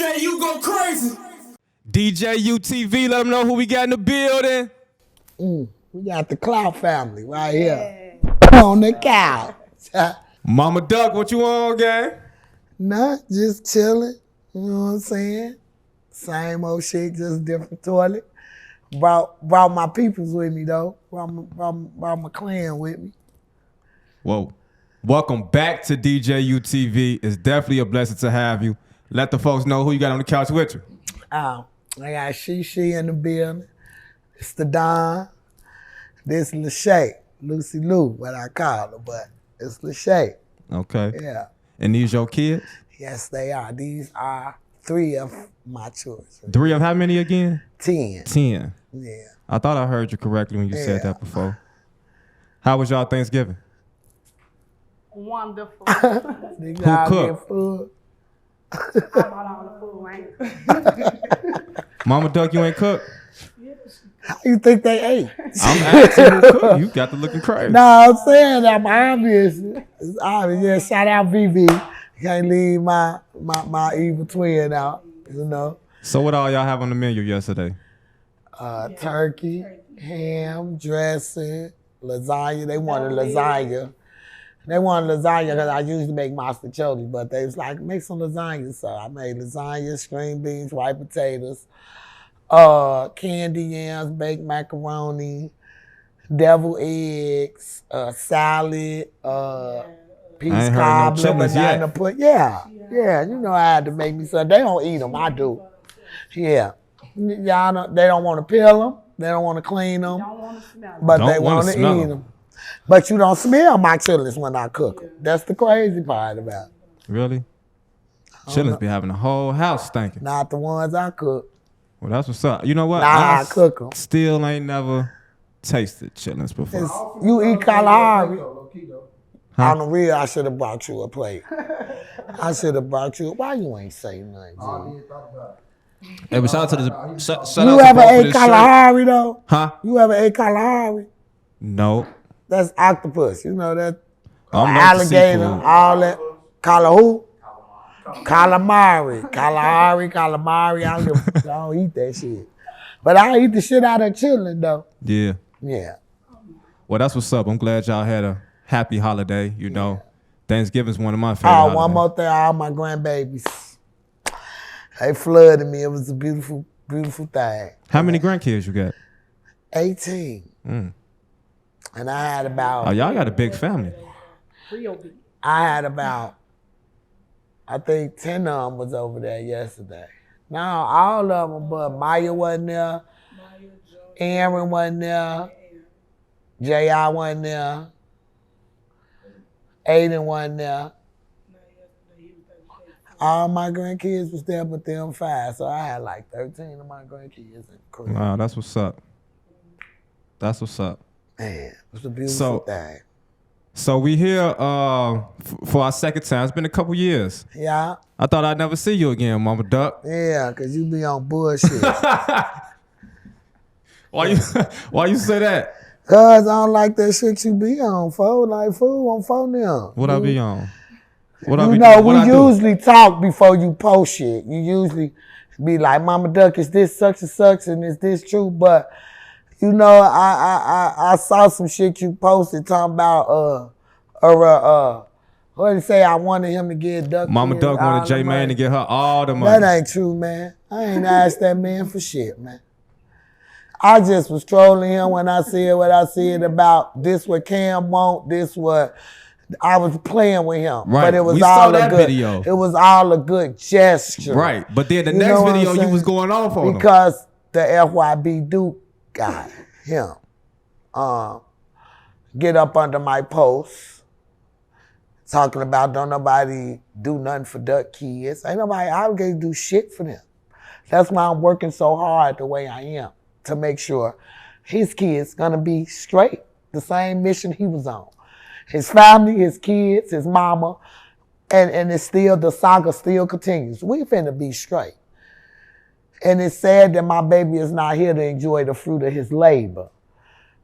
DJU go crazy. DJUTV, let them know who we got in the building. We got the CLOUT family right here on the couch. Mama Duck, what you on, gang? Nah, just chilling. You know what I'm saying? Same old shit, just different toilet. Brought my peoples with me though. Brought my clan with me. Whoa. Welcome back to DJUTV. It's definitely a blessing to have you. Let the folks know who you got on the couch with you. I got She in the building. It's the Don. This Lachey, Lucy Lou, what I call her, but it's Lachey. Okay. Yeah. And these your kids? Yes, they are. These are 3 of my children. 3 of how many again? 10. 10. Yeah. I thought I heard you correctly when you said that before. How was y'all Thanksgiving? Wonderful. Who cooked? Food? I bought all the food, man. Mama Duck, you ain't cooked? How you think they ate? I'm asking who cooked. You got to looking crazy. No, I'm saying I'm obvious. It's obvious. Yeah, shout out VV. Can't leave my evil twin out, you know. So what all y'all have on the menu yesterday? Turkey, ham, dressing, lasagna. They wanted lasagna. They wanted lasagna because I usually make mostaccioli, but they was like, make some lasagna. So I made lasagna, string beans, white potatoes, candy yams, baked macaroni, deviled eggs, salad, peach cobbler, banana pudding. Yeah, you know I had to make me some. They don't eat them, I do. Yeah. Y'all they don't want to peel them. They don't want to clean them. But they want to eat them. But you don't smell my chillins when I cook them. That's the crazy part about it. Really? Chillins be having the whole house stinking. Not the ones I cook. Well, that's what's up. You know what? I cook them. Still ain't never tasted chillins before. You eat Kalahari. Huh? On the real, I should have brought you a plate. I should have brought you. Why you ain't say nothing, G? Hey, but shout out to the shout You ever ate Kalahari though? Huh? You ever ate Kalahari? No. That's octopus. You know that Alligator, all that. Calamari. Calamari. I don't eat that shit. But I eat the shit out of chillin' though. Yeah. Yeah. Well, that's what's up. I'm glad y'all had a happy holiday. You know, Thanksgiving's one of my favorite holidays. One more thing. All my grandbabies. They flooded me. It was a beautiful, beautiful thing. How many grandkids you got? 18. And I had about... Oh, y'all got a big family. I had about, I think 10 of them was over there yesterday. No, all of them, but Maya wasn't there. Aaron wasn't there. J.I. wasn't there. Aiden wasn't there. All my grandkids was there but them 5. So I had like 13 of my grandkids in the crib. Wow, that's what's up. That's what's up. Man, it's a beautiful thing. So we here for our second time. It's been a couple years. Yeah. I thought I'd never see you again, Mama Duck. Yeah, because you be on bullshit. Why you say that? Because I don't like that shit you be on, folks. Like, fool on phone now. What I be on? We usually talk before you post shit. You usually be like, Mama Duck, is this such and such, and is this true? But, you know, I saw some shit you posted talking about, what did you say? I wanted him to get Duck. Mama Duck wanted J-Man to get her all the money. That ain't true, man. I ain't asked that man for shit, man. I just was trolling him when I said what I said about this what Cam want, this what... I was playing with him, right. But it was all a good video. It was all a good gesture, right? But then the next video, you was going off on because the FYB Duke guy, him, get up under my post, talking about don't nobody do nothing for Duck kids. Ain't nobody obligated to do shit for them. That's why I'm working so hard the way I am to make sure his kids gonna be straight, the same mission he was on. His family, his kids, his mama, and it's still, the saga still continues. We finna be straight. And it's sad that my baby is not here to enjoy the fruit of his labor.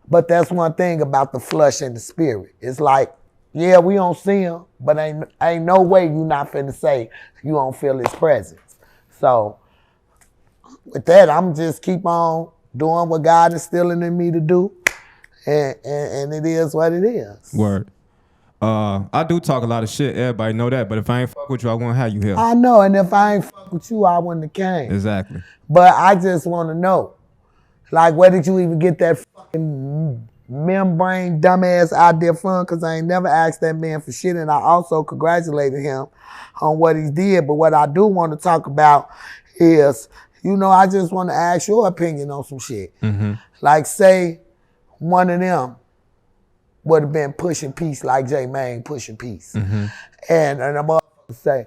But that's one thing about the flesh and the spirit. It's like, yeah, we don't see him, but ain't no way you not finna say you don't feel his presence. So with that, I'm just keep on doing what God is instilling in me to do. And it is what it is. Word. I do talk a lot of shit. Everybody know that. But if I ain't fuck with you, I won't have you here. I know, and if I ain't fuck with you, I wouldn't have came. Exactly. But I just want to know, like, where did you even get that fucking membrane dumbass out there from? Because I ain't never asked that man for shit, and I also congratulated him on what he did. But what I do want to talk about is, you know, I just want to ask your opinion on some shit. Mm-hmm. Like, say one of them would have been pushing peace like J Mane pushing peace. Mm-hmm. And a motherfucker say,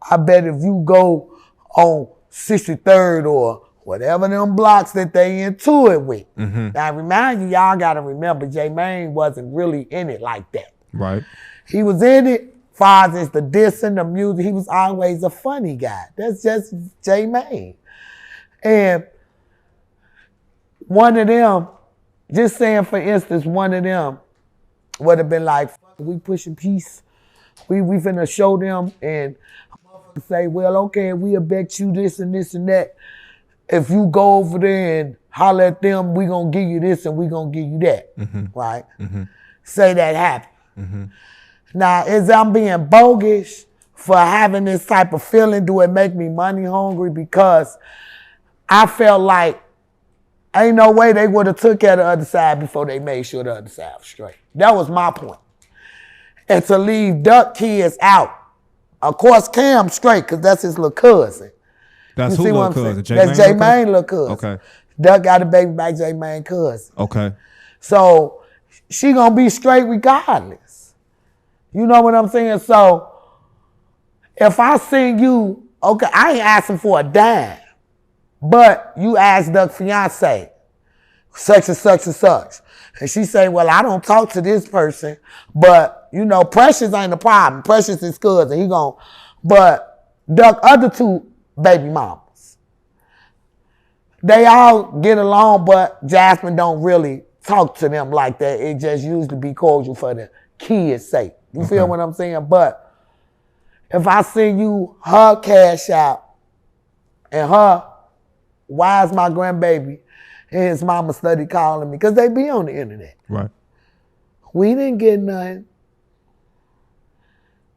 I bet if you go on 63rd or whatever them blocks that they into it with. Mm-hmm. Now, I remind you, y'all got to remember, J Mane wasn't really in it like that. Right. He was in it, far as the dissing, the music. He was always a funny guy. That's just J Mane. And one of them, just saying for instance, one of them would have been like, we pushing peace. We finna show them, and say, well, okay, we'll bet you this and this and that. If you go over there and holler at them, we gonna give you this and we gonna give you that, right? Mm-hmm. Say that happened. Mm-hmm. Now, is I'm being bogus for having this type of feeling? Do it make me money hungry? Because I felt like ain't no way they would have took care of the other side before they made sure the other side was straight. That was my point. And to leave Durk kids out. Of course, Cam straight, because that's his little cousin. That's You who see what little I'm saying? cousin? That's J Mane little cousin. Okay. Durk got a baby by J Mane cousin. Okay. So she gonna be straight regardless. You know what I'm saying? So if I sing you, okay, I ain't asking for a dime, but you ask Durk's fiance, such and such and such. And she say, well, I don't talk to this person, but you know, Precious ain't a problem. Precious is cousin. But Durk other two baby mamas, they all get along, but Jasmine don't really talk to them like that. It just usually be cordial for the kids' sake. You feel what I'm saying? But if I send you her cash out and her, why is my grandbaby and his mama study calling me? Because they be on the internet. Right. We didn't get nothing.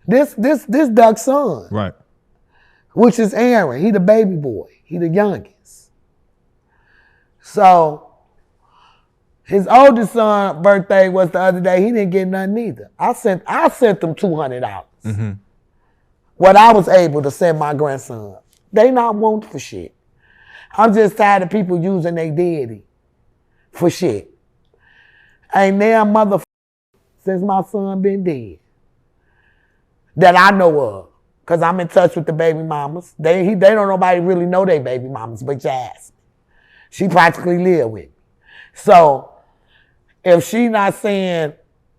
This Duck's son. Right. Which is Aaron. He the baby boy. He the youngest. So his oldest son birthday was the other day. He didn't get nothing either. I sent them $200. Mm-hmm. What I was able to send my grandson. They not want for shit. I'm just tired of people using their deity for shit. Ain't damn motherfucker since my son been dead that I know of. Because I'm in touch with the baby mamas. They don't nobody really know they baby mamas but Jasmine. She practically live with me. So if she not saying,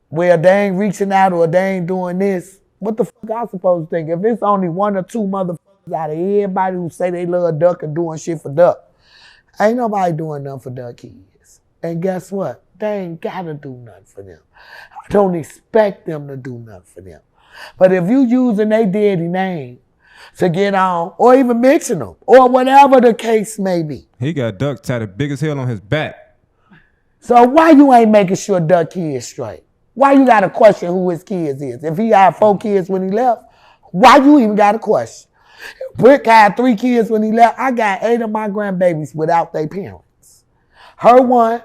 well, they ain't reaching out or they ain't doing this, what the fuck I supposed to think? If it's only one or two motherfuckers out of everybody who say they love Durk and doing shit for Durk, ain't nobody doing nothing for Durk kids. And guess what? They ain't gotta do nothing for them. I don't expect them to do nothing for them. But if you using their daddy name to get on, or even mention them, or whatever the case may be. He got Durk tatted big as hell on his back. So why you ain't making sure Durk kids straight? Why you got to question who his kids is? If he had 4 kids when he left, why you even got to question? Brick had 3 kids when he left. I got 8 of my grandbabies without their parents. Her 1,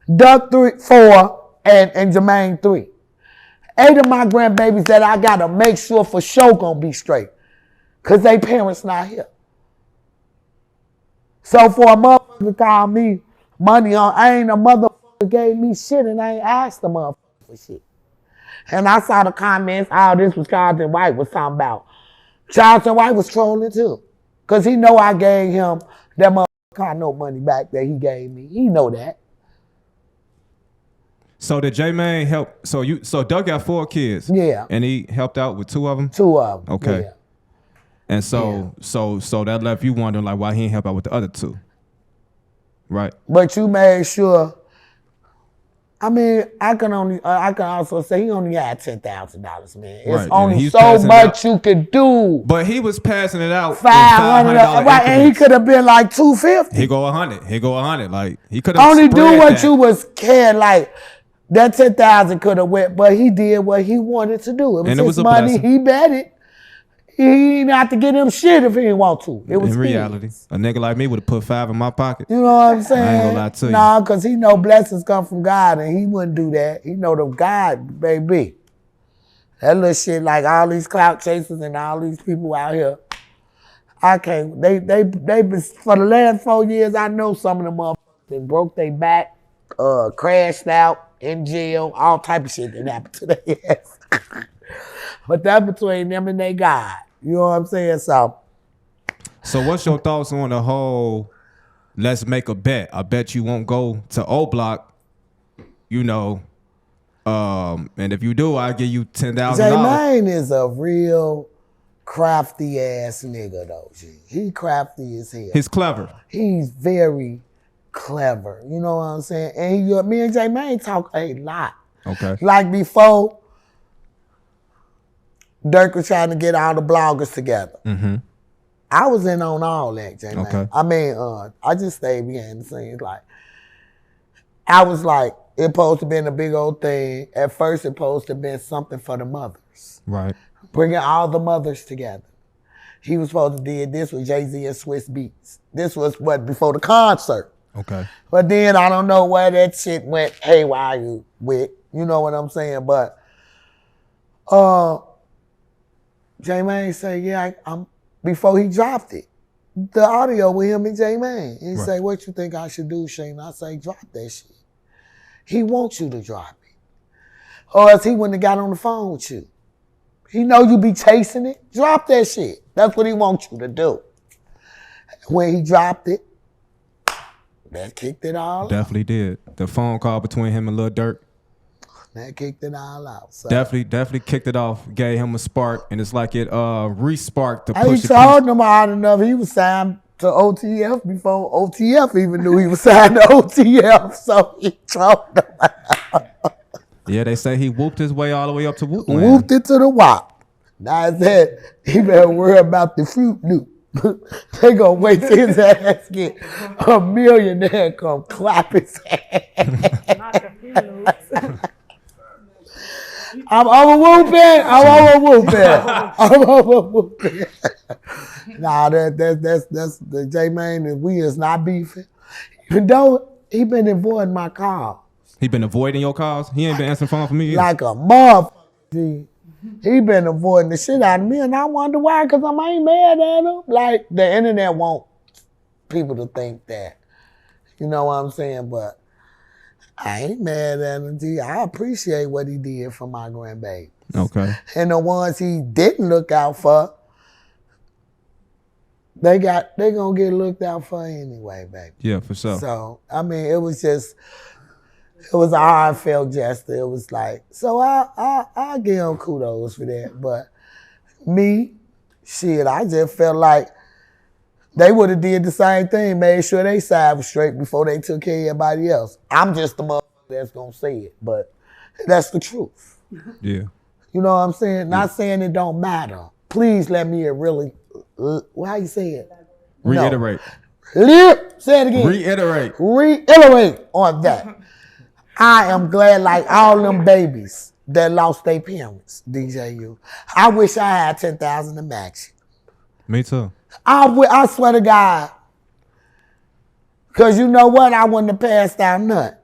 Durk 4, and Jermaine 3. 8 of my grandbabies that I got to make sure for sure gonna be straight. Because they parents not here. So for a motherfucker to call me money on, I ain't a motherfucker gave me shit and I ain't asked the motherfucker for shit. And I saw the comments, this was Charlton White was talking about. Charlton White was trolling too. Because he know I gave him that motherfucker no money back that he gave me. He know that. So did J Mane help? So Durk got 4 kids. Yeah. And he helped out with 2 of them? 2 of them. Okay. Yeah. And so that left you wondering like why he didn't help out with the other 2. Right. But you made sure I mean, I can also say he only had $10,000, man. It's Right, only so much you could do. But he was passing it out. $500, right? And he could have been like $250. He go 100. He go 100. Like he could have only do what you was cared. Like that 10,000 could have went, but he did what he wanted to do. It was his money. He bet it. He didn't have to get him shit if he didn't want to. It was in reality. A nigga like me would have put 5 in my pocket. You know what I'm saying? I ain't gonna lie to you. Nah, because he know blessings come from God, and he wouldn't do that. He know the God, baby. That little shit, like all these clout chasers and all these people out here, I can't. They been, for the last 4 years, I know some of them motherfuckers that broke their back, crashed out, in jail, all type of shit that happened to their ass. But that's between them and their God. You know what I'm saying? So what's your thoughts on the whole, let's make a bet. I bet you won't go to O Block, you know, and if you do, I'll give you $10,000. J-Mane is a real crafty ass nigga though, G. He crafty as hell. He's clever. He's very clever. You know what I'm saying? And me and J-Mane talk a lot. Okay. Like before, Durk was trying to get all the bloggers together. Mm-hmm. I was in on all that, J-Mane. Okay. I mean, I just stayed behind the scenes. Like, I was like, it supposed to been a big old thing. At first, it supposed to been something for the mothers. Right. Bringing all the mothers together. He was supposed to do this with Jay-Z and Swiss Beats. This was before the concert. Okay. But then I don't know where that shit went haywire with. You know what I'm saying? But J-Mane say, yeah, I'm before he dropped it. The audio with him and J-Mane. He say, what you think I should do, Shane? I say, drop that shit. He wants you to drop it. Or else he wouldn't have got on the phone with you. He know you be chasing it. Drop that shit. That's what he wants you to do. When he dropped it, that kicked it all out. Definitely did. The phone call between him and Lil Durk. That kicked it all out. So. Definitely kicked it off, gave him a spark, and it's like it re-sparked the He push. told him hard enough. He was signed to OTF before OTF even knew he was signed to OTF. So he told him. Yeah, they say he whooped his way all the way up to Whoop Land. Whooped it to the WAP. Now I said, he better worry about the Fruit Loop. They gonna wait till his ass get a millionaire and come clap his ass. Not the Fruit Loops. I'm over whooping. Nah, that's the J-Mane. We is not beefing. Even though he been avoiding my call. He been avoiding your calls? He ain't been answering phone for me either. Like a motherfucker. He been avoiding the shit out of me, and I wonder why, because I ain't mad at him. Like, the internet want people to think that. You know what I'm saying? But I ain't mad at him, G. I appreciate what he did for my grandbaby. Okay. And the ones he didn't look out for, they gonna get looked out for anyway, baby. Yeah, for sure. So, I mean, it was a heartfelt gesture. It was like, so I give him kudos for that. But me, shit, I just felt like they would have did the same thing, made sure they side was straight before they took care of everybody else. I'm just the motherfucker that's gonna say it, but that's the truth. Yeah. You know what I'm saying? Not saying it don't matter. Please let me really, how you say it? Reiterate. No. Say it again. Reiterate on that. I am glad, like all them babies that lost their parents, DJU. I wish I had 10,000 to match. Me too. I swear to God. Because you know what? I wouldn't have passed out nothing.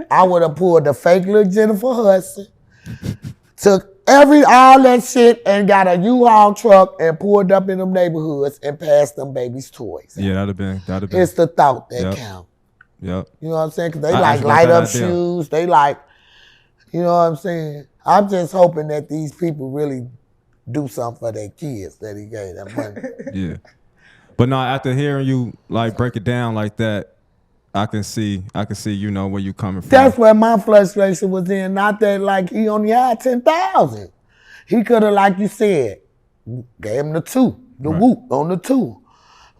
I would have pulled the fake little Jennifer Hudson, took all that shit and got a U-Haul truck and pulled up in them neighborhoods and passed them babies toys. Yeah, that'd have been. It's the thought that counts. Yep. You know what I'm saying? Because they like light up shoes. They like, you know what I'm saying? I'm just hoping that these people really do something for their kids that he gave them money. Yeah. But no, after hearing you like break it down like that, I can see, you know, where you coming from. That's where my frustration was in. Not that like he only had 10,000. He could have, like you said, gave him the 2, the whoop on the 2.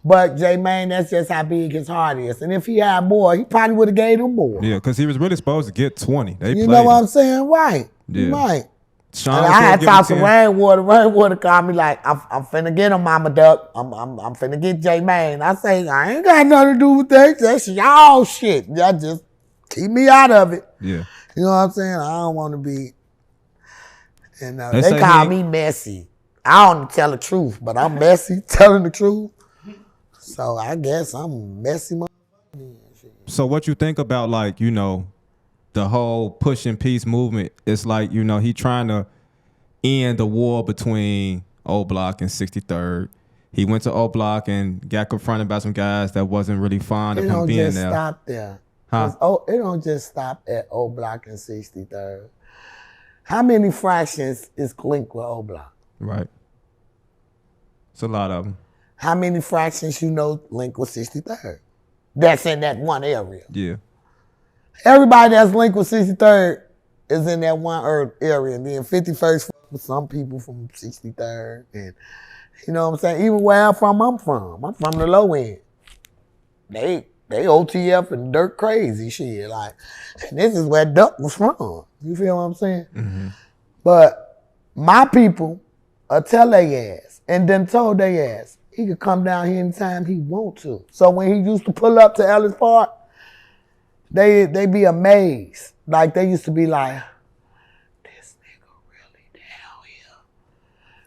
But J-Mane, that's just how big his heart is. And if he had more, he probably would have gave him more. Yeah, because he was really supposed to get 20. They You played know what him. I'm saying? Right. Yeah. Right. Sean And was I had supposed to give him talked to 10. Rainwater. Rainwater called me like, I'm finna get him, Mama Duck. I'm finna get J-Mane. I say, I ain't got nothing to do with that. That's y'all shit. Y'all just keep me out of it. Yeah. You know what I'm saying? I don't want to be, and They they say call me messy. I don't tell the truth, but I'm messy telling the truth. So I guess I'm messy. So what you think about, like, you know, the whole push and peace movement? It's like, you know, he trying to end the war between O Block and 63rd. He went to O Block and got confronted by some guys that wasn't really fond of him being there. It don't just stop there. Huh? It don't just stop at O Block and 63rd. How many fractions is linked with O Block? Right. It's a lot of them. How many fractions you know linked with 63rd? That's in that one area. Yeah. Everybody that's linked with 63rd is in that one area. And then 51st with some people from 63rd. And you know what I'm saying? Even where I'm from. I'm from the low end. They OTF and Durk crazy shit. Like, and this is where Duck was from. You feel what I'm saying? Mm-hmm. But my people tell their ass and then told their ass he could come down here anytime he want to. So when he used to pull up to Ellis Park, they be amazed. Like they used to be like, this nigga really down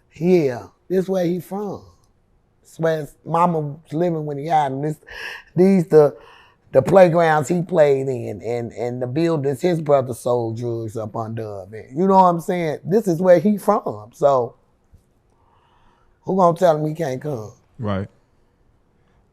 here. Yeah, this where he from. This where his mama was living when he had him. These the playgrounds he played in and the buildings his brother sold drugs up under. You know what I'm saying? This is where he from. So who gonna tell him he can't come? Right.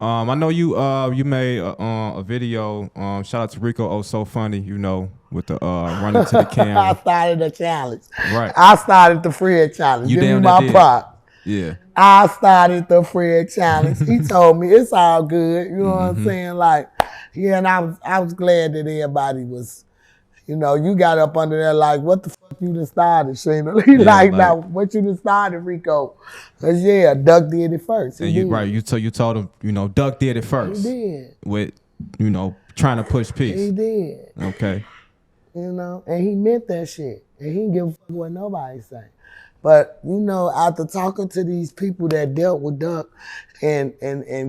I know you made a video. Shout out to Rico. Oh, so funny. You know, with the running to the camera. I started a challenge. Right. I started the Fred challenge. You Give me damn my that did. prop. Yeah. I started the Fred challenge. He told me it's all good. You know what I'm saying? Like, yeah, and I was glad that everybody was, you know, you got up under there like, what the fuck you done started, Sheena? He like, now, what you done started, Rico? Because, yeah, Duck did it first. And you told him, you know, Duck did it first. He did. With, you know, trying to push peace. He did. Okay. You know, and he meant that shit. And he didn't give a fuck what nobody say. But, you know, after talking to these people that dealt with Duck and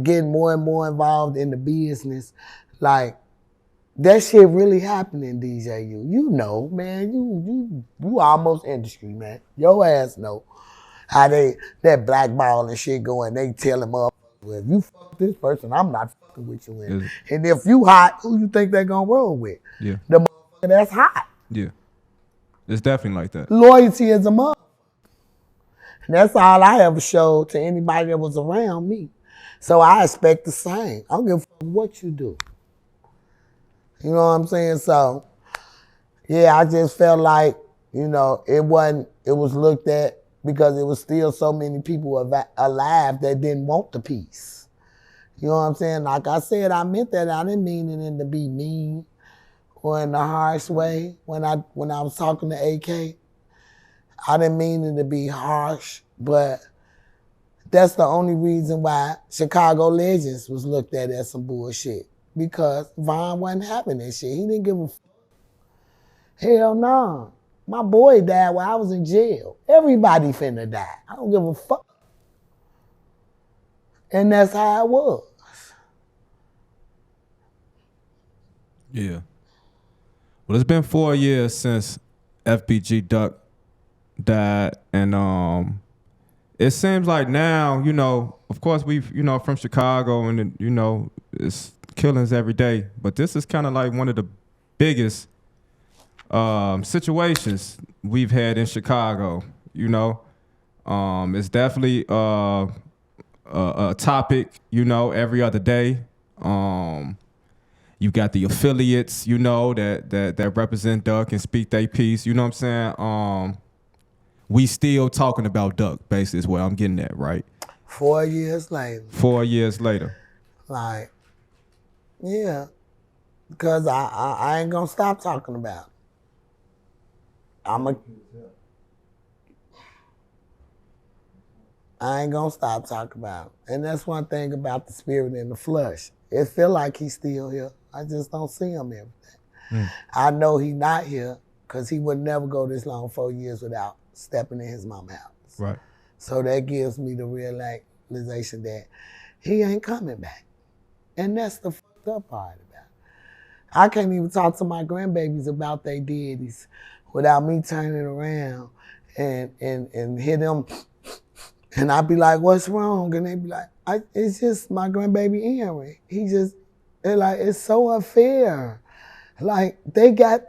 getting more and more involved in the business, like, that shit really happened in DJU. You know, man, you almost industry, man. Your ass know how that blackball and shit going. They tell him up, well, if you fuck this person, I'm not fucking with you. And if you hot, who you think they gonna roll with? Yeah. The motherfucker that's hot. Yeah. It's definitely like that. Loyalty is a motherfucker. And that's all I ever showed to anybody that was around me. So I expect the same. I don't give a fuck what you do. You know what I'm saying? So, yeah, I just felt like, you know, it was looked at because it was still so many people alive that didn't want the peace. You know what I'm saying? Like I said, I meant that. I didn't mean it to be mean or in a harsh way when I was talking to AK. I didn't mean it to be harsh, but that's the only reason why Chicago Legends was looked at as some bullshit. Because Von wasn't having that shit. He didn't give a fuck. Hell no. My boy died while I was in jail. Everybody finna die. I don't give a fuck. And that's how it was. Yeah. Well, it's been 4 years since FBG Duck died, and it seems like now, you know, of course we've, you know, from Chicago, and you know, it's killings every day, but this is kind of like one of the biggest situations we've had in Chicago. You know, it's definitely a topic, you know, every other day. You got the affiliates, you know, that represent Duck and speak their piece. You know what I'm saying? We still talking about Duck, basically, is where I'm getting at, right? 4 years later. 4 years later. Like, yeah, because I ain't gonna stop talking about it. I ain't gonna stop talking about him. And that's one thing about the spirit in the flesh. It feel like he's still here. I just don't see him every day. I know he not here because he would never go this long, 4 years without stepping in his mama's house. Right. So that gives me the realization that he ain't coming back. And that's the fucked up part about it. I can't even talk to my grandbabies about their deities without me turning around and hit them. And I'd be like, what's wrong? And they'd be like, it's just my grandbaby Aaron. They're like, it's so unfair. Like,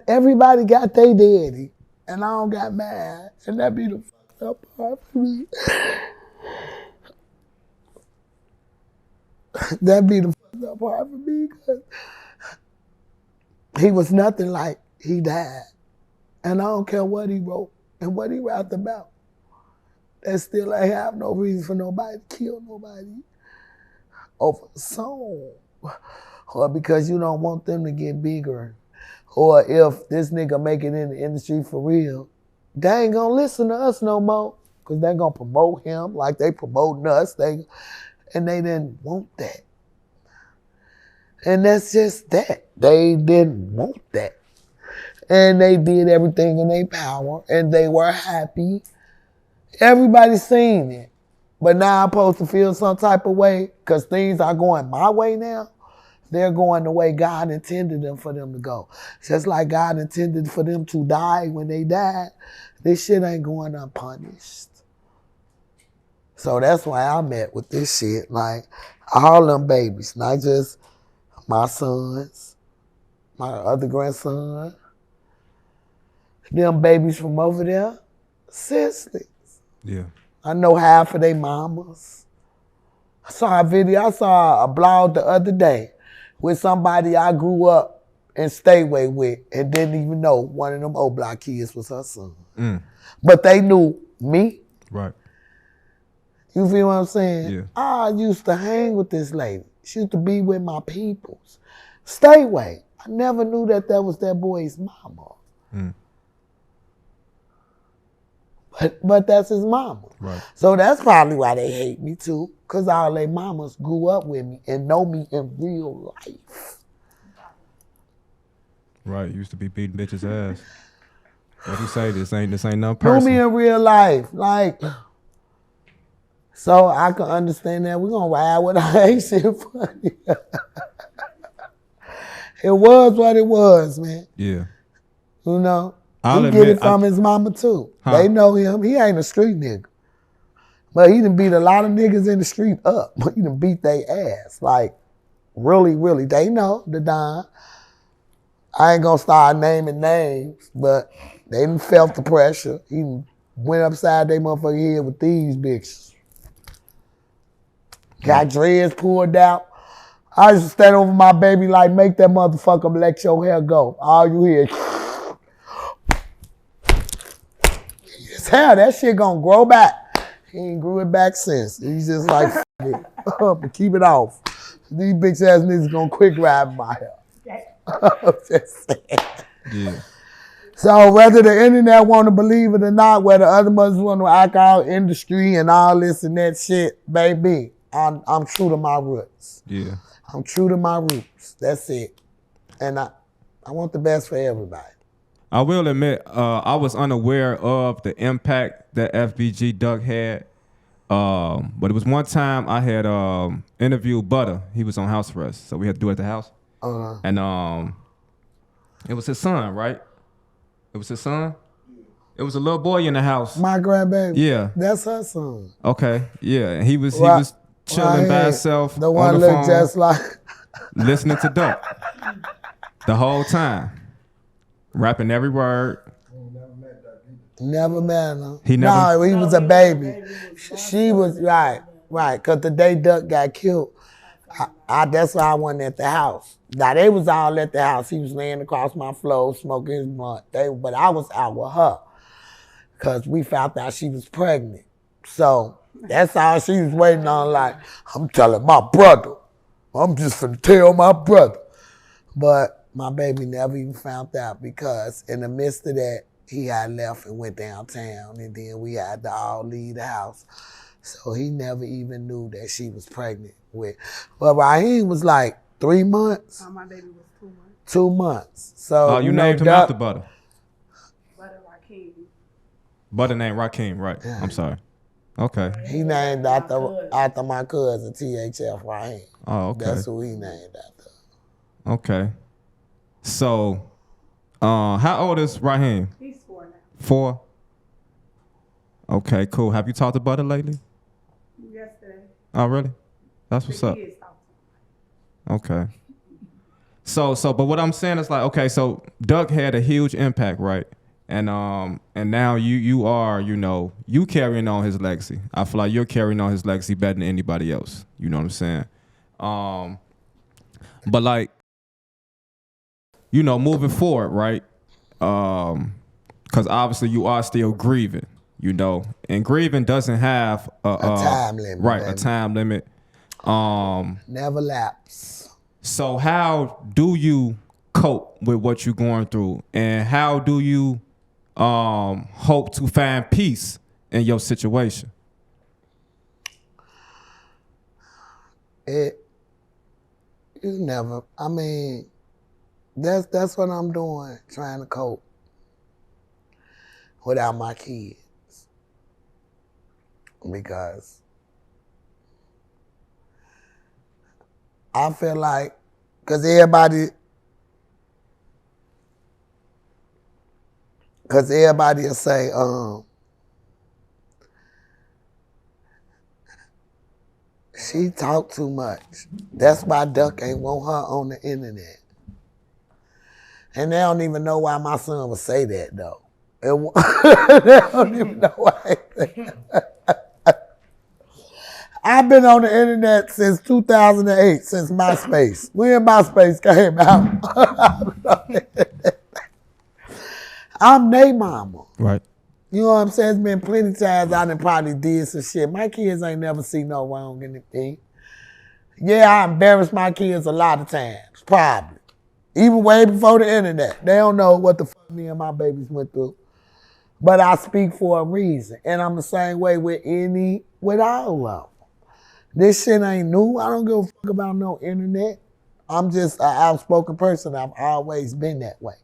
everybody got their daddy, and I don't got mad. And that be the fucked up part for me. That be the fucked up part for me, because he was nothing like he died. And I don't care what he wrote and what he rapped about. That still ain't have no reason for nobody to kill nobody over a song. Or because you don't want them to get bigger. Or if this nigga make it in the industry for real, they ain't gonna listen to us no more. Because they gonna promote him like they promoting us. And they didn't want that. And that's just that. They didn't want that. And they did everything in their power. And they were happy. Everybody's seen it. But now I'm supposed to feel some type of way because things are going my way now. They're going the way God intended them for them to go. Just like God intended for them to die when they died, this shit ain't going unpunished. So that's why I'm at with this shit. Like, all them babies, not just my sons, my other grandson, them babies from over there, sisters. Yeah. I know half of their mamas. I saw a blog the other day with somebody I grew up and stayed with and didn't even know one of them old block kids was her son. But they knew me. Right. You feel what I'm saying? Yeah. I used to hang with this lady. She used to be with my peoples. Stay. I never knew that was that boy's mama. But that's his mama. Right. So that's probably why they hate me too, because all their mamas grew up with me and know me in real life. Right. Used to be beating bitches' ass. What you say? This ain't nothing Know personal. me in real life. Like, so I can understand that. We're going to ride with our ain't shit funny. It was what it was, man. Yeah. You know? I'll He admit, get it from his mama too. Huh? They know him. He ain't a street nigga. But he done beat a lot of niggas in the street up. He done beat they ass. Like, really, really. They know the Don. I ain't gonna start naming names, but they done felt the pressure. He went upside their motherfucking head with these bitches. Got dreads pulled out. I used to stand over my baby like, make that motherfucker let your hair go. All you hear his hair, that shit gonna grow back. He ain't grew it back since. He's just like, it up and keep it off. These bitch ass niggas gonna quick ride my hair. I'm just saying. Yeah. So whether the internet want to believe it or not, whether other mothers want to act out industry and all this and that shit, baby, I'm true to my roots. Yeah. I'm true to my roots. That's it. And I want the best for everybody. I will admit, I was unaware of the impact that FBG Durk had. But it was one time I had interviewed Butta. He was on house arrest, so we had to do it at the house. And it was his son, right? It was his son? It was a little boy in the house. My grandbaby. Yeah. That's her son. Okay. Yeah. He was chilling Right by here. himself. The one on the looked phone, just like listening to Durk the whole time. Rapping every word. Never met him. He never. No, he was a baby. She was right. Cause the day Duck got killed, that's why I wasn't at the house. Now they was all at the house. He was laying across my floor smoking his blunt. But I was out with her, cause we found out she was pregnant. So that's all she was waiting on. Like, I'm telling my brother. I'm just finna tell my brother. But my baby never even found out, because in the midst of that, he had left and went downtown, and then we had to all leave the house. So he never even knew that she was pregnant with. But Raheem was like 3 months. My baby was 2 months. 2 mons. So you named him after Butta. Butter Rakeem. Butta named Rakeem, right? Yeah. I'm sorry. Okay. He named after my cousin, THF Raheem. Oh, okay. That's who he named after. Okay. So, how old is Raheem? He's 4 now. 4? Okay, cool. Have you talked to Butta lately? Yesterday. Oh, really? That's what's The up. kids talked Okay. So, but what I'm saying is like, okay, so Durk had a huge impact, right? And now you are, you carrying on his legacy. I feel like you're carrying on his legacy better than anybody else. You know what I'm saying? But like, moving forward, right? Because obviously you are still grieving, and grieving doesn't have a time limit, right? baby. A time limit. Never lapse. So how do you cope with what you're going through, and how do you hope to find peace in your situation? That's what I'm doing, trying to cope without my kids. Because I feel like, because everybody will say, she talk too much. That's why Durk ain't want her on the internet. And they don't even know why my son would say that, though. They don't even know why. I've been on the internet since 2008, since MySpace. When MySpace came out. I'm they mama. Right. You know what I'm saying? It's been plenty times I done probably did some shit. My kids ain't never seen no wrong in anything. Yeah, I embarrassed my kids a lot of times, probably. Even way before the internet. They don't know what the fuck me and my babies went through. But I speak for a reason. And I'm the same way with all of them. This shit ain't new. I don't give a fuck about no internet. I'm just an outspoken person. I've always been that way.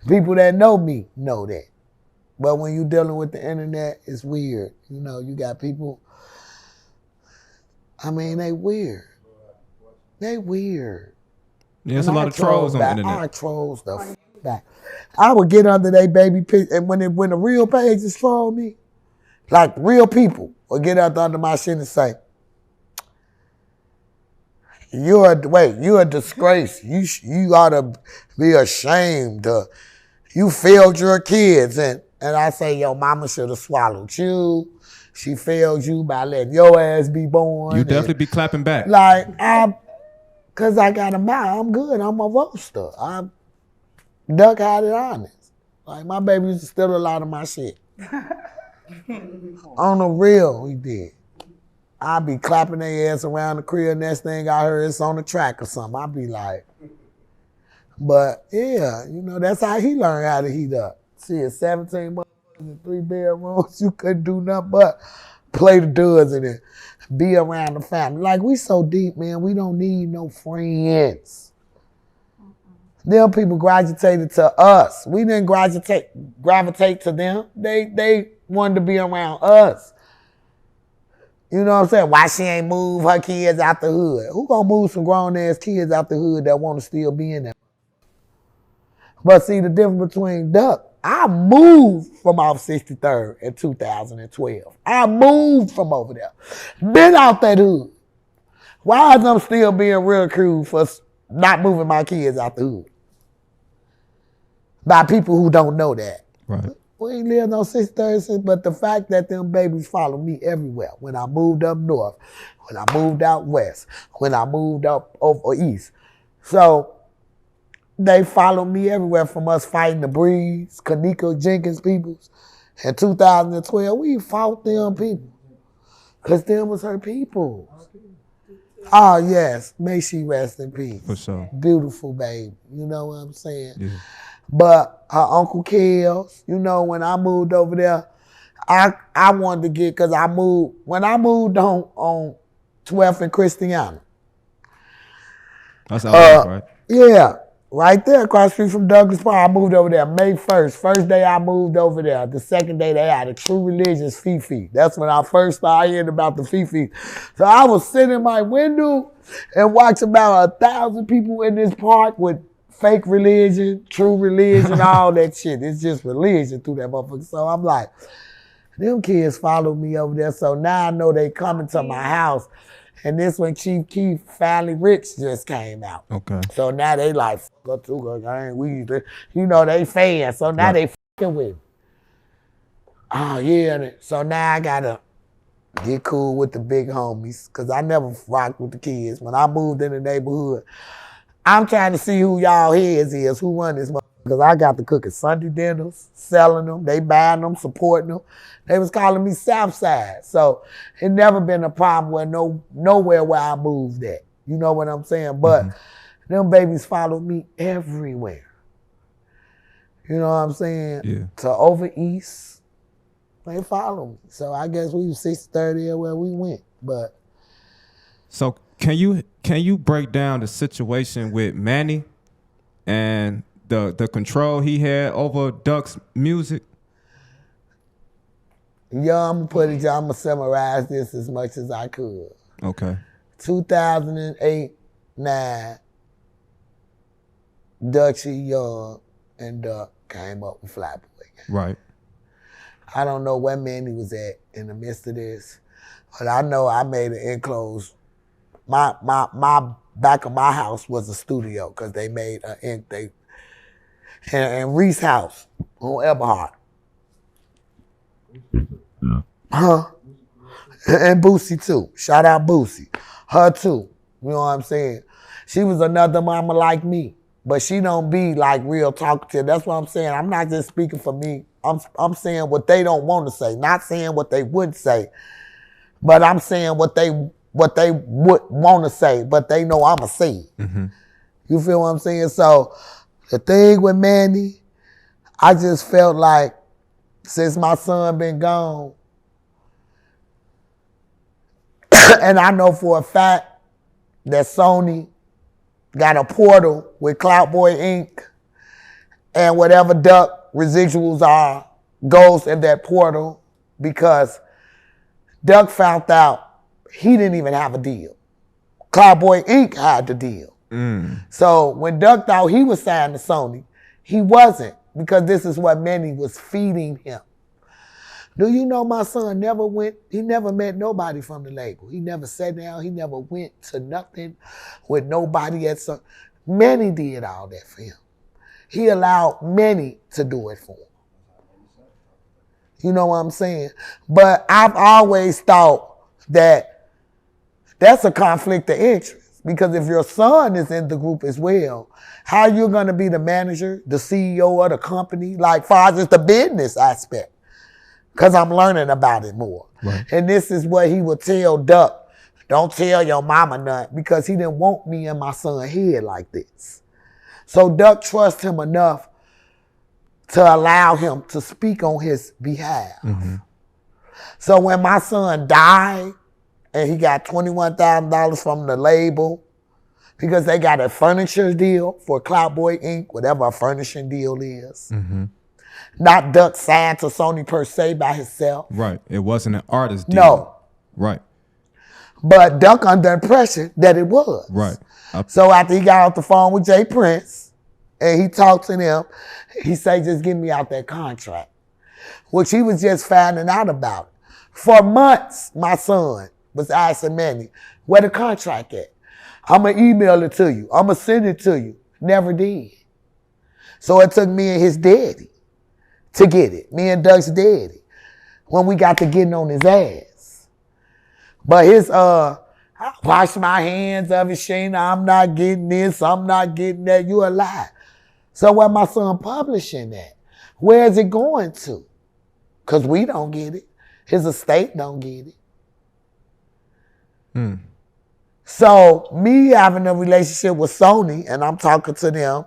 People that know me know that. But when you're dealing with the internet, it's weird. You got people, they weird. They weird. Yeah, there's a lot of trolls on the internet. I trolls the fuck back. I would get under their baby picture, and when the real pages troll me, like real people, will get under my shit and say, you're a disgrace. You ought to be ashamed. You failed your kids. And I say, your mama should have swallowed you. She failed you by letting your ass be born. You definitely be clapping back. Like, because I got a mouth. I'm good. I'm a roaster. I'm duck-hearted honest. Like, my baby used to steal a lot of my shit. On the real, we did. I be clapping their ass around the crib. Next thing I heard, it's on the track or something. I be like, but yeah, that's how he learned how to heat up. See, 17 months in 3 bedrooms, you couldn't do nothing but play the duds in it, be around the family. Like, we so deep, man, we don't need no friends. Them people gravitated to us. We didn't gravitate to them. They wanted to be around us. You know what I'm saying? Why she ain't move her kids out the hood? Who gonna move some grown-ass kids out the hood that want to still be in there? But see, the difference between Durk, I moved from off 63rd in 2012. I moved from over there. Been out that hood. Why is them still being ridiculed for not moving my kids out the hood? By people who don't know that. Right. We ain't lived on 63rd, but the fact that them babies follow me everywhere. When I moved up north, when I moved out west, when I moved up over east. So they follow me everywhere, from us fighting the Breeze, Kanika Jenkins peoples. In 2012, we fought them people. Because them was her people. Oh, yes. May she rest in peace. For sure. Beautiful baby. You know what I'm saying? Yeah. But her Uncle Kels, when I moved over there, I wanted to get, because I moved, when I moved on 12th and Christiana. That's all right? Yeah, right there across the street from Douglas Park. I moved over there May 1st. First day I moved over there. The second day they had a True Religious Fifi. That's when I first started hearing about the Fifi. So I was sitting in my window and watching about 1,000 people in this park with fake religion, true religion, all that shit. It's just religion through that motherfucker. So I'm like, them kids followed me over there. So now I know they coming to my house. And this when Chief Keef, Family Rich just came out. Okay. So now they like, fuck too, cause I ain't weed. You know, they fans. So now they fucking with me. Oh yeah. So now I gotta get cool with the big homies. Cause I never rocked with the kids. When I moved in the neighborhood, I'm trying to see who y'all heads is, who run this motherfucker. Cause I got to cooking Sunday dinners, selling them, they buying them, supporting them. They was calling me Southside. So it never been a problem where nowhere where I moved at. You know what I'm saying? But them babies followed me everywhere. You know what I'm saying? Yeah. To over east, they follow me. So I guess we was 6:30 where we went. But so can you break down the situation with Manny and the control he had over Duck's music? Yeah, I'm gonna summarize this as much as I could. Okay. 2008, 9, Dutchie, Young, and Duck came up with Flyboy. Right. I don't know where Manny was at in the midst of this, but I know I made an enclosed. My back of my house was a studio because they made and Reese house on Eberhard. Yeah. And Boosie too. Shout out Boosie. Her too. You know what I'm saying? She was another mama like me, but she don't be like real talkative. That's what I'm saying. I'm not just speaking for me. I'm saying what they don't want to say, not saying what they would say, but I'm saying what they would want to say, but they know I'ma say it. Mm-hmm. You feel what I'm saying? So the thing with Manny, I just felt like since my son been gone, and I know for a fact that Sony got a portal with CLOUT Inc. and whatever Duck residuals are goes in that portal because Duck found out he didn't even have a deal. CLOUT Inc. had the deal. So when Duck thought he was signed to Sony, he wasn't, because this is what Manny was feeding him. Do you know my son he never met nobody from the label. He never sat down, he never went to nothing with nobody at some. Manny did all that for him. He allowed Manny to do it for him. You know what I'm saying? But I've always thought that that's a conflict of interest. Because if your son is in the group as well, how you gonna be the manager, the CEO of the company, like far as the business aspect? Because I'm learning about it more. Right. And this is what he would tell Duck, don't tell your mama nothing, because he didn't want me in my son's head like this. So Duck trusts him enough to allow him to speak on his behalf. Mm-hmm. So when my son died, and he got $21,000 from the label because they got a furniture deal for CLOUT Inc., whatever a furnishing deal is. Mm-hmm. Not Duck signed to Sony per se by himself. Right. It wasn't an artist deal. No. Right. But Duck under impression that it was. Right. So after he got off the phone with Jay Prince and he talked to them, he said, just get me out that contract, which he was just finding out about. For months, my son was asking Manny, where the contract at? I'm going to email it to you. I'm going to send it to you. Never did. So it took me and his daddy to get it. Me and Duck's daddy. When we got to getting on his ass. But his, I wash my hands of it, Shayna. I'm not getting this. I'm not getting that. You a lie. So where my son publishing that? Where is it going to? Because we don't get it. His estate don't get it. So me having a relationship with Sony, and I'm talking to them,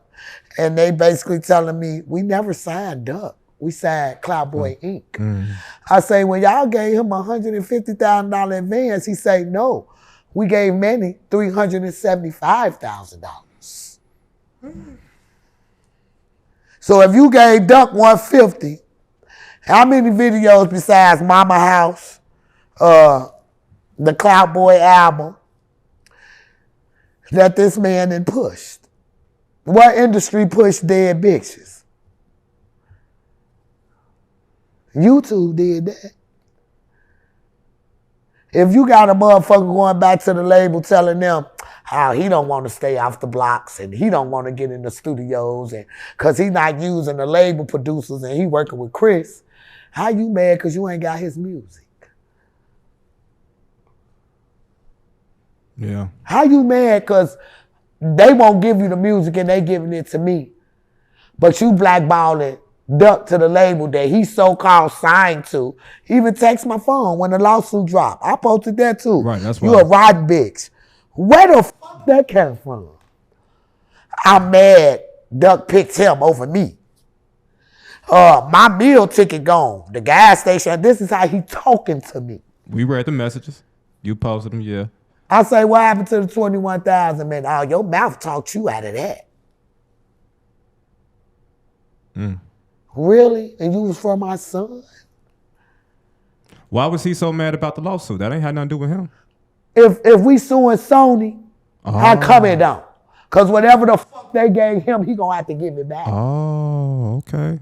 and they basically telling me, we never signed Duck. We signed CLOUT Inc. I say, when y'all gave him $150,000 advance, he say, no. We gave Manny $375,000. So if you gave Duck $150, how many videos besides Mama House, the CLOUT album, that this man then pushed? What industry pushed dead bitches? YouTube did that. If you got a motherfucker going back to the label telling them how he don't want to stay off the blocks and he don't want to get in the studios and because he not using the label producers and he working with Chris, how you mad because you ain't got his music? Yeah. How you mad because they won't give you the music and they giving it to me, but you blackballing Duck to the label that he so-called signed to? Even text my phone when the lawsuit dropped. I posted that too. Right, that's you right. a rotten bitch. Where the fuck that came from? I'm mad Duck picked him over me. My meal ticket gone. The gas station, this is how he talking to me. We read the messages. You posted them, yeah. I say, what happened to the 21,000, man? Oh, your mouth talked you out of that. Really? And you was for my son? Why was he so mad about the lawsuit? That ain't had nothing to do with him. If we suing Sony, how come it don't? Because whatever the fuck they gave him, he gonna have to give it back. Oh, okay.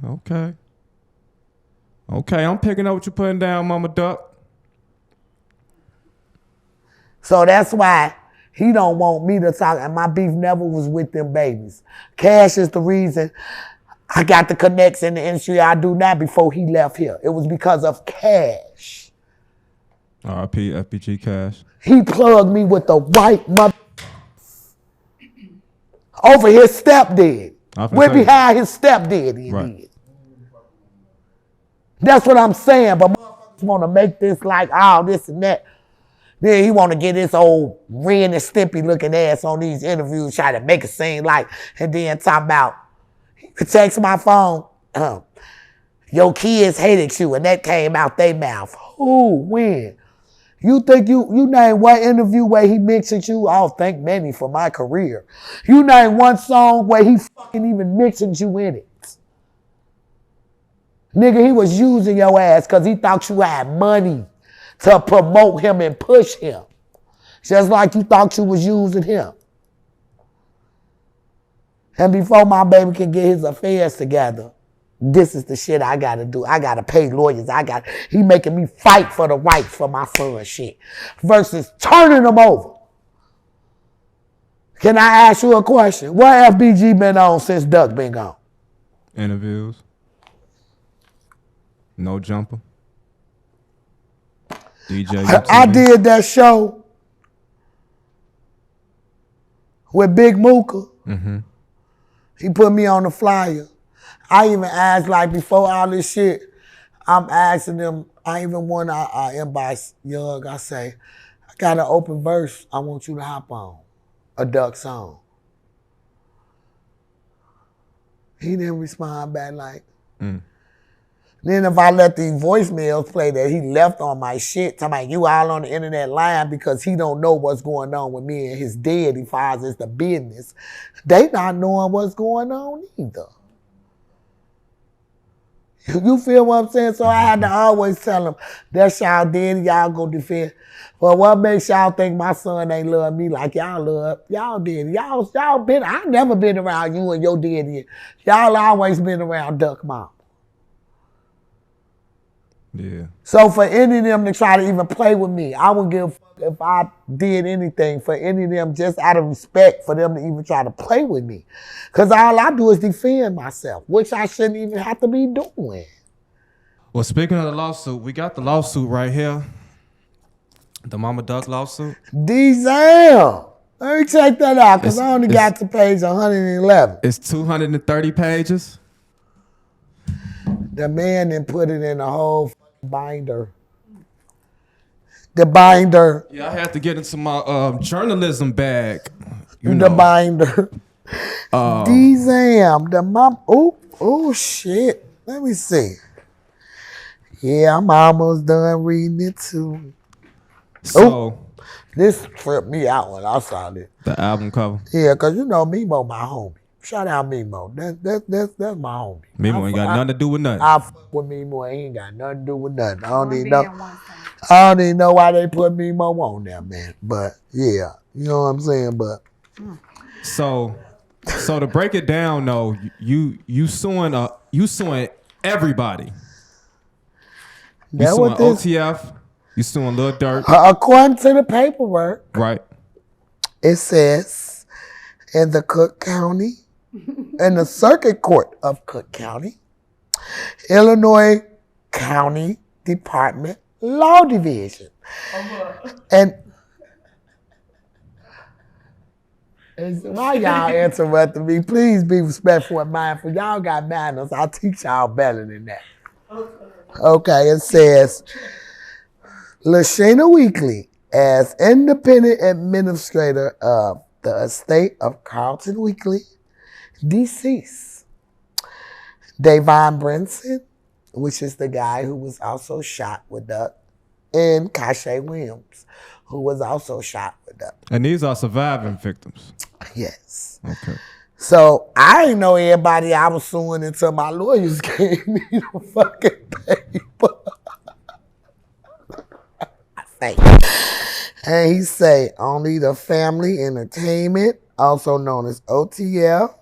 Okay, I'm picking up what you're putting down, Mama Duck. So that's why he don't want me to talk, and my beef never was with them babies. Cash is the reason I got the connects in the industry I do now before he left here. It was because of Cash. R.I.P. FBG Cash. He plugged me with the white mother over his stepdad. Went behind his stepdad, he did. That's what I'm saying, but motherfuckers want to make this like, oh, this and that. Then he want to get his old Ren and Stimpy looking ass on these interviews, try to make it seem like, and then talk about, he could text my phone, your kids hated you, and that came out their mouth. Who, when? You think you name one interview where he mentioned you? Oh, thank Manny for my career. You name one song where he fucking even mentioned you in it. Nigga, he was using your ass because he thought you had money to promote him and push him. Just like you thought you was using him. And before my baby can get his affairs together, this is the shit I gotta do. I gotta pay lawyers. He making me fight for the rights for my son shit. Versus turning them over. Can I ask you a question? What FBG been on since Duck been gone? Interviews. No Jumper. DJUTV. I did that show with Big Mooka. Mm-hmm. He put me on the flyer. I even asked, like, before all this shit, I'm asking them, I even want to inbox Young. I say, I got an open verse I want you to hop on, a Duck song. He didn't respond back like. Then if I let these voicemails play that he left on my shit, talking about you all on the internet lying because he don't know what's going on with me and his daddy files is the business. They not knowing what's going on either. You feel what I'm saying? So I had to always tell them, that's y'all daddy, y'all go defend. Well, what makes y'all think my son ain't love me like y'all love y'all daddy? Y'all been, I never been around you and your daddy. Y'all always been around Duck Mom. Yeah. So for any of them to try to even play with me, I wouldn't give a fuck if I did anything for any of them just out of respect for them to even try to play with me. Because all I do is defend myself, which I shouldn't even have to be doing. Well, speaking of the lawsuit, we got the lawsuit right here. The Mama Duck lawsuit. Damn. Let me check that out because I only got to page 111. It's 230 pages. The man then put it in a whole binder. The binder. Yeah, I had to get into my journalism bag. The binder. Damn. The mom. Oh shit. Let me see. Yeah, I'm almost done reading it too. So This tripped me out when I saw this. the album cover. Yeah, cause you know Mimo my homie. Shout out Mimo. That's my homie. Mimo ain't got nothing to do with nothing. I fuck with Mimo. He ain't got nothing to do with nothing. I don't One even being know. one thing. I don't even know why they put Mimo on there, man. But yeah, you know what I'm saying. But So to break it down, though, you suing everybody. You that suing what this. OTF. You suing Lil Durk. According to the paperwork, Right. it says in the Cook County, in the Circuit Court of Cook County, Illinois County Department Law Division. And why y'all interrupting me? Please be respectful and mindful. Y'all got manners. I'll teach y'all better than that. Okay, it says, Lashana Weekly, as independent administrator of the estate of Carlton Weekly, deceased. Davon Brinson, which is the guy who was also shot with Duck, and Kashay Williams, who was also shot with Duck. And these are surviving victims. Yes. Okay. So I didn't know everybody I was suing until my lawyers gave me the fucking paper. And he say, only the Family Entertainment, also known as OTF,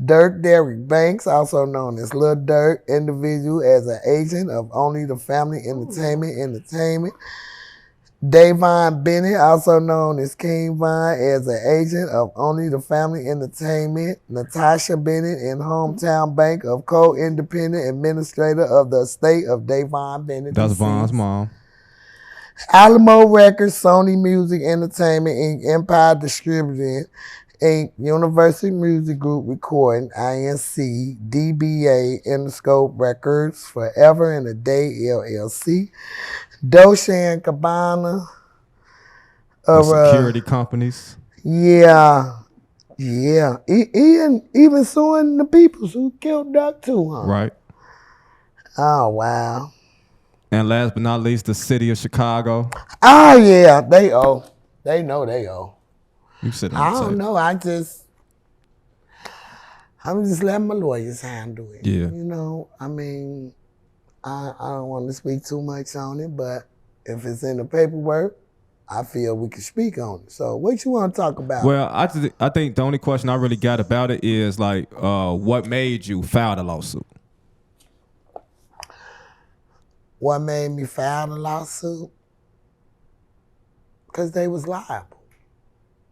Durk Derrick Banks, also known as Lil Durk, individual as an agent of only the Family Entertainment. Davon Bennett, also known as King Von, as an agent of only the Family Entertainment. Natasha Bennett and Hometown Bank of co-independent administrator of the estate of Davon Bennett. That's deceased. Von's mom. Alamo Records, Sony Music Entertainment Inc., Empire Distributing Inc., Universal Music Group Recording, INC, DBA, Interscope Records, Forever and a Day, LLC, Dolce & Gabbana. Security companies. Yeah. Even suing the people who killed Duck too, huh? Right. Oh, wow. And last but not least, the city of Chicago. Oh, yeah, they owe. They know they owe. You sit I on the don't table. know. I'm just letting my lawyers handle it. Yeah. You know, I mean, I don't want to speak too much on it, but if it's in the paperwork, I feel we can speak on it. So what you want to talk about? Well, I think the only question I really got about it is like, what made you file the lawsuit? What made me file the lawsuit? Because they was liable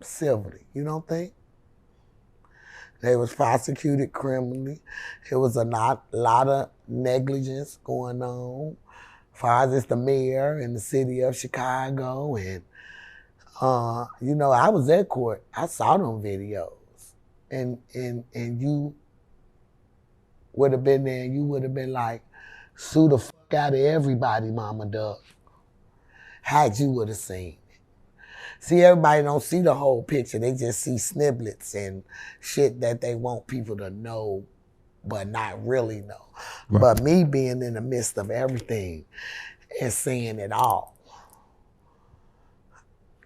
civilly. You don't think? They was prosecuted criminally. It was a lot of negligence going on. As far as it's the mayor in the city of Chicago, and you know, I was at court. I saw them videos, and you would have been there, and you would have been like, sue the fuck out of everybody, Mama Duck. Had you would have seen it. See, everybody don't see the whole picture. They just see snippets and shit that they want people to know, but not really know. Right. But me being in the midst of everything and seeing it all,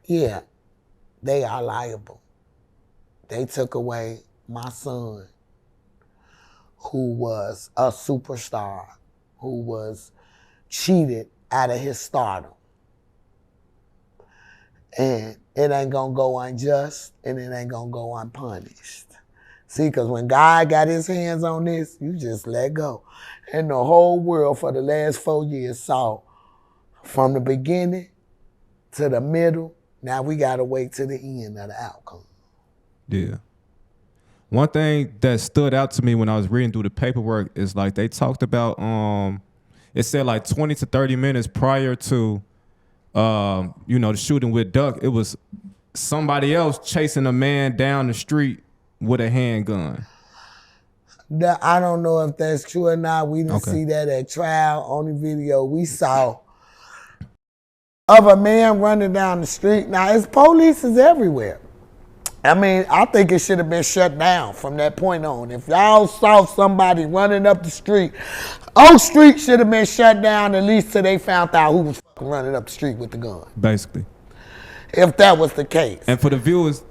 yeah, they are liable. They took away my son, who was a superstar, who was cheated out of his stardom. And it ain't gonna go unjust, and it ain't gonna go unpunished. See, because when God got his hands on this, you just let go. And the whole world for the last 4 years saw from the beginning to the middle. Now we gotta wait to the end of the outcome. Yeah. One thing that stood out to me when I was reading through the paperwork is like they talked about, it said like 20 to 30 minutes prior to, you know, the shooting with Duck, it was somebody else chasing a man down the street with a handgun. I don't know if that's true or not. We didn't Okay. see that at trial. Only video we saw of a man running down the street. Now, it's police is everywhere. I mean, I think it should have been shut down from that point on. If y'all saw somebody running up the street, Oak Street should have been shut down at least till they found out who was fucking running up the street with the gun. Basically. If that was the case. And for the viewers,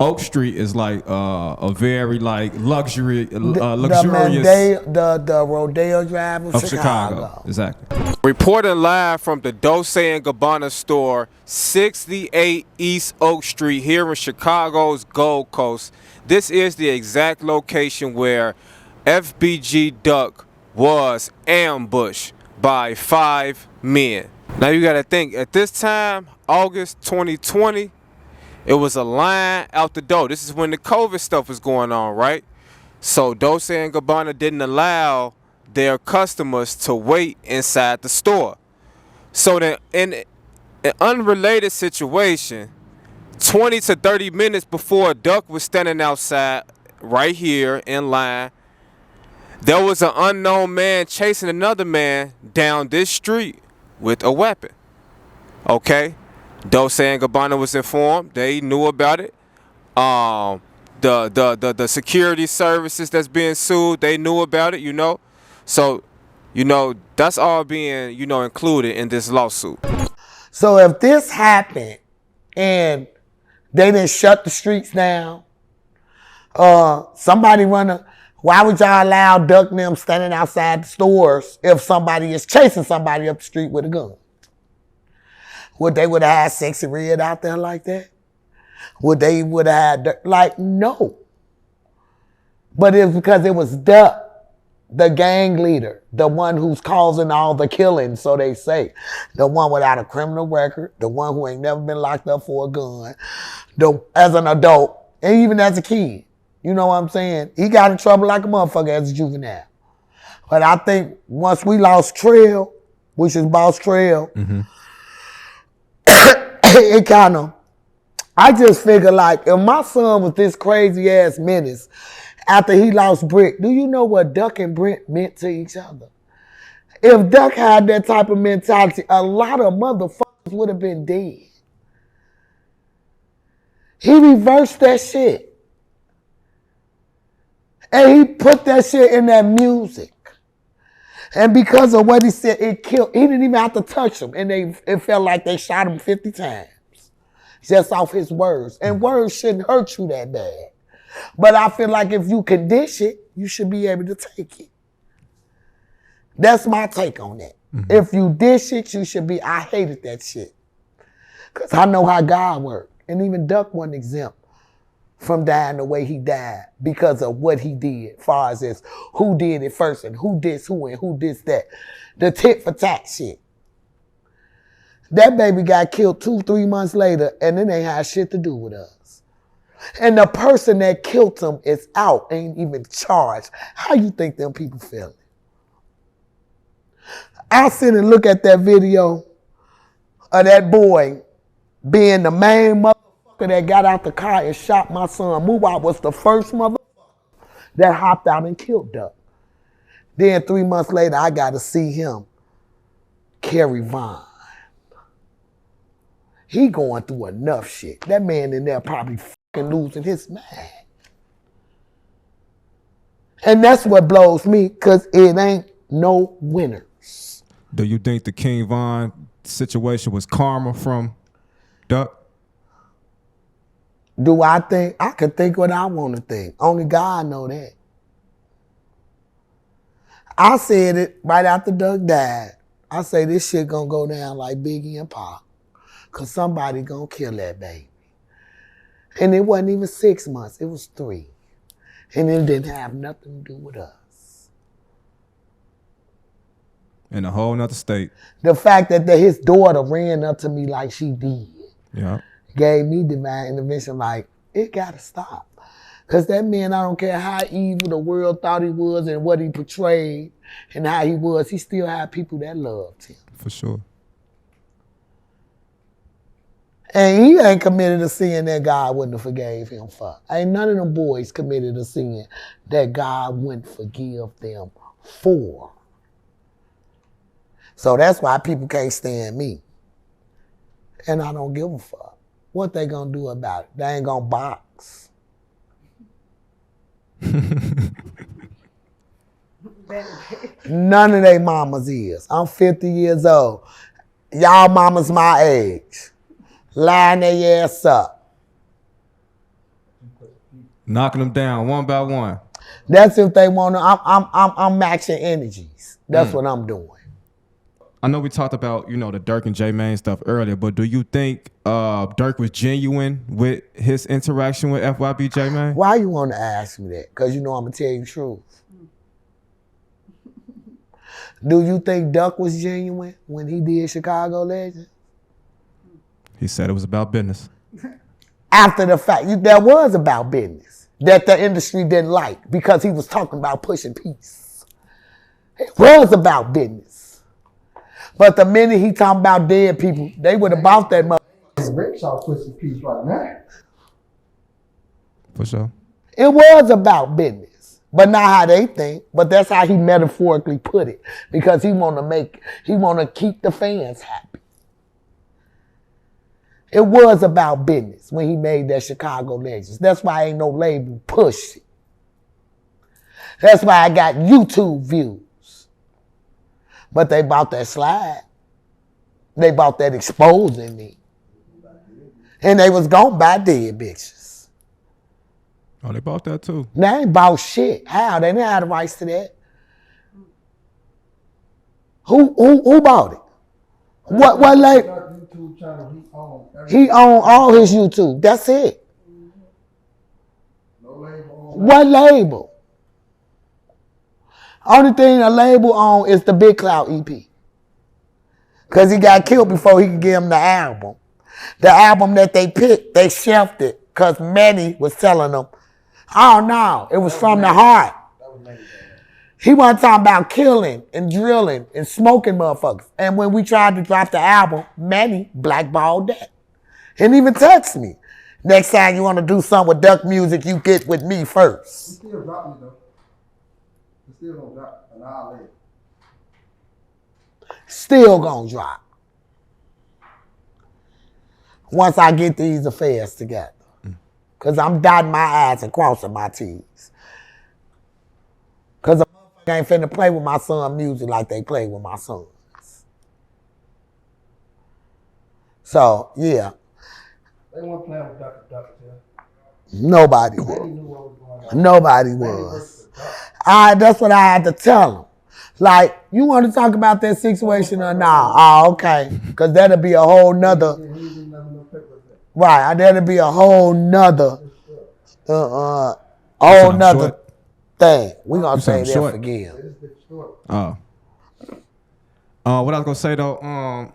Oak Street is like a very like luxurious the Rodeo Drive of Chicago. Exactly. Reporting live from the Dolce & Gabbana store, 68 East Oak Street here in Chicago's Gold Coast. This is the exact location where FBG Durk was ambushed by 5 men. Now you gotta think, at this time, August 2020, it was a line out the door. This is when the COVID stuff was going on, right? So Dolce & Gabbana didn't allow their customers to wait inside the store. So then in an unrelated situation, 20 to 30 minutes before Durk was standing outside right here in line, there was an unknown man chasing another man down this street with a weapon. Okay? Dolce & Gabbana was informed. They knew about it. The security services that's being sued, they knew about it, you know. So, you know, that's all being, you know, included in this lawsuit. So if this happened and they didn't shut the streets down, somebody why would y'all allow Durk and them standing outside the stores if somebody is chasing somebody up the street with a gun? Would they would have had Sexy Red out there like that? Would they would have had, like, no. But it's because it was Durk, the gang leader, the one who's causing all the killing, so they say. The one without a criminal record, the one who ain't never been locked up for a gun, as an adult, and even as a kid. You know what I'm saying? He got in trouble like a motherfucker as a juvenile. But I think once we lost Trail, which is Boss Trail, it kind of, I just figure like, if my son was this crazy ass menace after he lost Brick, do you know what Durk and Brent meant to each other? If Durk had that type of mentality, a lot of motherfuckers would have been dead. He reversed that shit. And he put that shit in that music. And because of what he said, it killed. He didn't even have to touch him. And it felt like they shot him 50 times. Just off his words. And words shouldn't hurt you that bad. But I feel like if you can dish it, you should be able to take it. That's my take on that. If you dish it, you should be, I hated that shit. Because I know how God worked. And even Durk wasn't exempt from dying the way he died because of what he did, as far as who did it first and who did who and who did that. The tit for tat shit. That baby got killed 2-3 months later and it ain't had shit to do with us. And the person that killed him is out, ain't even charged. How you think them people feeling? I sit and look at that video of that boy being the main motherfucker that got out the car and shot my son. Moolah was the first motherfucker that hopped out and killed Durk. Then 3 months later, I got to see him carry Vaughn. He going through enough shit. That man in there probably fucking losing his mind. And that's what blows me, because it ain't no winners. Do you think the King Von situation was karma from Durk? Do I think? I can think what I want to think. Only God know that. I said it right after Durk died. I say this shit gonna go down like Biggie and Pac. Cause somebody gonna kill that baby. And it wasn't even 6 months, it was 3. And it didn't have nothing to do with us. In a whole nother state. The fact that his daughter ran up to me like she did. Yeah. Gave me divine intervention, like, it gotta stop. Because that man, I don't care how evil the world thought he was and what he portrayed and how he was, he still had people that loved him. For sure. And he ain't committed a sin that God wouldn't have forgave him for. Ain't none of them boys committed a sin that God wouldn't forgive them for. So that's why people can't stand me. And I don't give a fuck. What they gonna do about it? They ain't gonna Bronx. None of they mamas is. I'm 50 years old. Y'all mamas my age. Line their ass up. Knocking them down one by one. That's if they want to. I'm matching energies. That's what I'm doing. I know we talked about, you know, the Durk and J Mane stuff earlier, but do you think Durk was genuine with his interaction with FYB J Mane? Why you want to ask me that? Because you know I'm going to tell you the truth. Do you think Duck was genuine when he did Chicago Legend? He said it was about business. After the fact, that was about business that the industry didn't like because he was talking about pushing peace. It was about business. But the minute he talking about dead people, they would have bought that motherfucker. Rickshaw pushing peace right now. For sure. It was about business. But not how they think, but that's how he metaphorically put it. Because he wanna keep the fans happy. It was about business when he made that Chicago Legends. That's why ain't no label pushed it. That's why I got YouTube views. But they bought that slide. They bought that exposing me. And they was gonna buy dead bitches. Oh, they bought that too. They ain't bought shit. How? They didn't have the rights to that. Who bought it? What label? YouTube channel He owned all his YouTube. That's it. No label. What label? Only thing a label on is the Big CLOUT EP. Because he got killed before he could give him the album. The album that they picked, they shelved it because Manny was telling them, oh no, it was from the heart. He wasn't talking about killing and drilling and smoking motherfuckers. And when we tried to drop the album, Manny blackballed that. And even text me. Next time you want to do something with Duck Music, you get with me first. He still dropping it though. He still gonna drop an hour later. Still gonna drop. Once I get these affairs together. Because I'm dotting my I's and crossing my T's. Because a motherfucker ain't finna play with my son's music like they play with my sons. So, yeah. They weren't playing with Dr. Nobody They was. knew what was going on. Nobody was. That's what I had to tell them. Like, you want to talk about that situation or not? Oh, okay. Because that'll be a whole nother. Right, that'll be a whole nother, thing. We're going to say that again. Oh. What I was going to say though,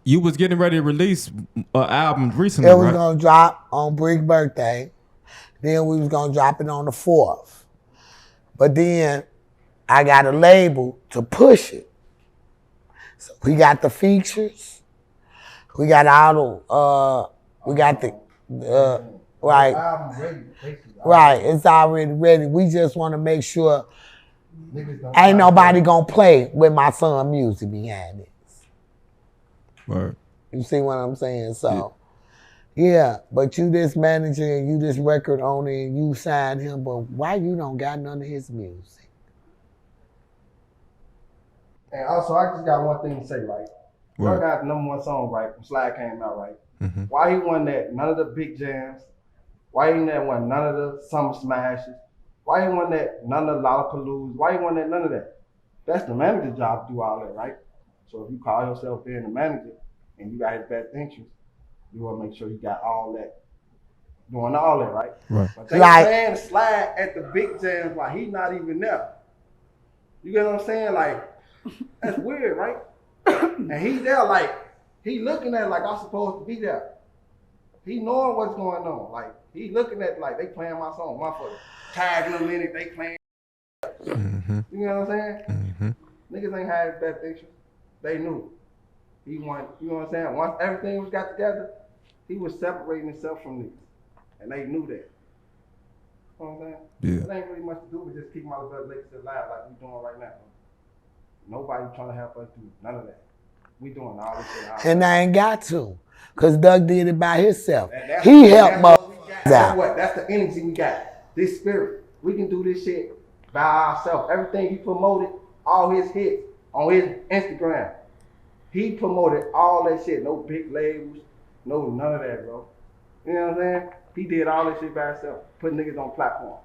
you was getting ready to release an album recently, It was right? going to drop on Brick's birthday. Then we was going to drop it on the 4th. But then I got a label to push it. So we got the features. We got all the, right. Album ready, basically. Right, it's already ready. We just want to make sure ain't nobody gonna play with my son's music behind it. Word. You see what I'm saying? So, yeah, but you this manager and you this record owner and you signed him, but why you don't got none of his music? And also, I just got one thing to say, right? Right. Durk got the #1 song, right? When Slide came out, right? Mm-hmm. Why he won that? None of the big jams. Why he didn't won none of the summer smashes? Why he won that? None of the Lollapaloozas. Why he won that? None of that. That's the manager's job to do all that, right? So if you call yourself being the manager and you got his best interest, you want to make sure you got all that, doing all that, right? Right. But they playing Slide at the big jams while he's not even there. You get what I'm saying? Like, that's weird, right? And he's there, like, he looking at it like I'm supposed to be there. He knowing what's going on. Like, he looking at it like they playing my song. Motherfucker tagging them in it, they playing. Mm-hmm. You know what I'm saying? Mm-hmm. Niggas ain't had his best interest. They knew. He wanted, you know what I'm saying? Once everything was got together, he was separating himself from niggas. And they knew that. You know what I'm saying? Yeah. It ain't really much to do with just keep my little legacy alive like we doing right now. Nobody trying to help us do none of that. We doing all this shit out. And I ain't got to. Because Doug did it by himself. He helped motherfuckers out. What? That's the energy we got. This spirit. We can do this shit by ourselves. Everything he promoted, all his hits on his Instagram. He promoted all that shit. No big labels. No, none of that, bro. You know what I'm saying? He did all that shit by himself. Put niggas on platform.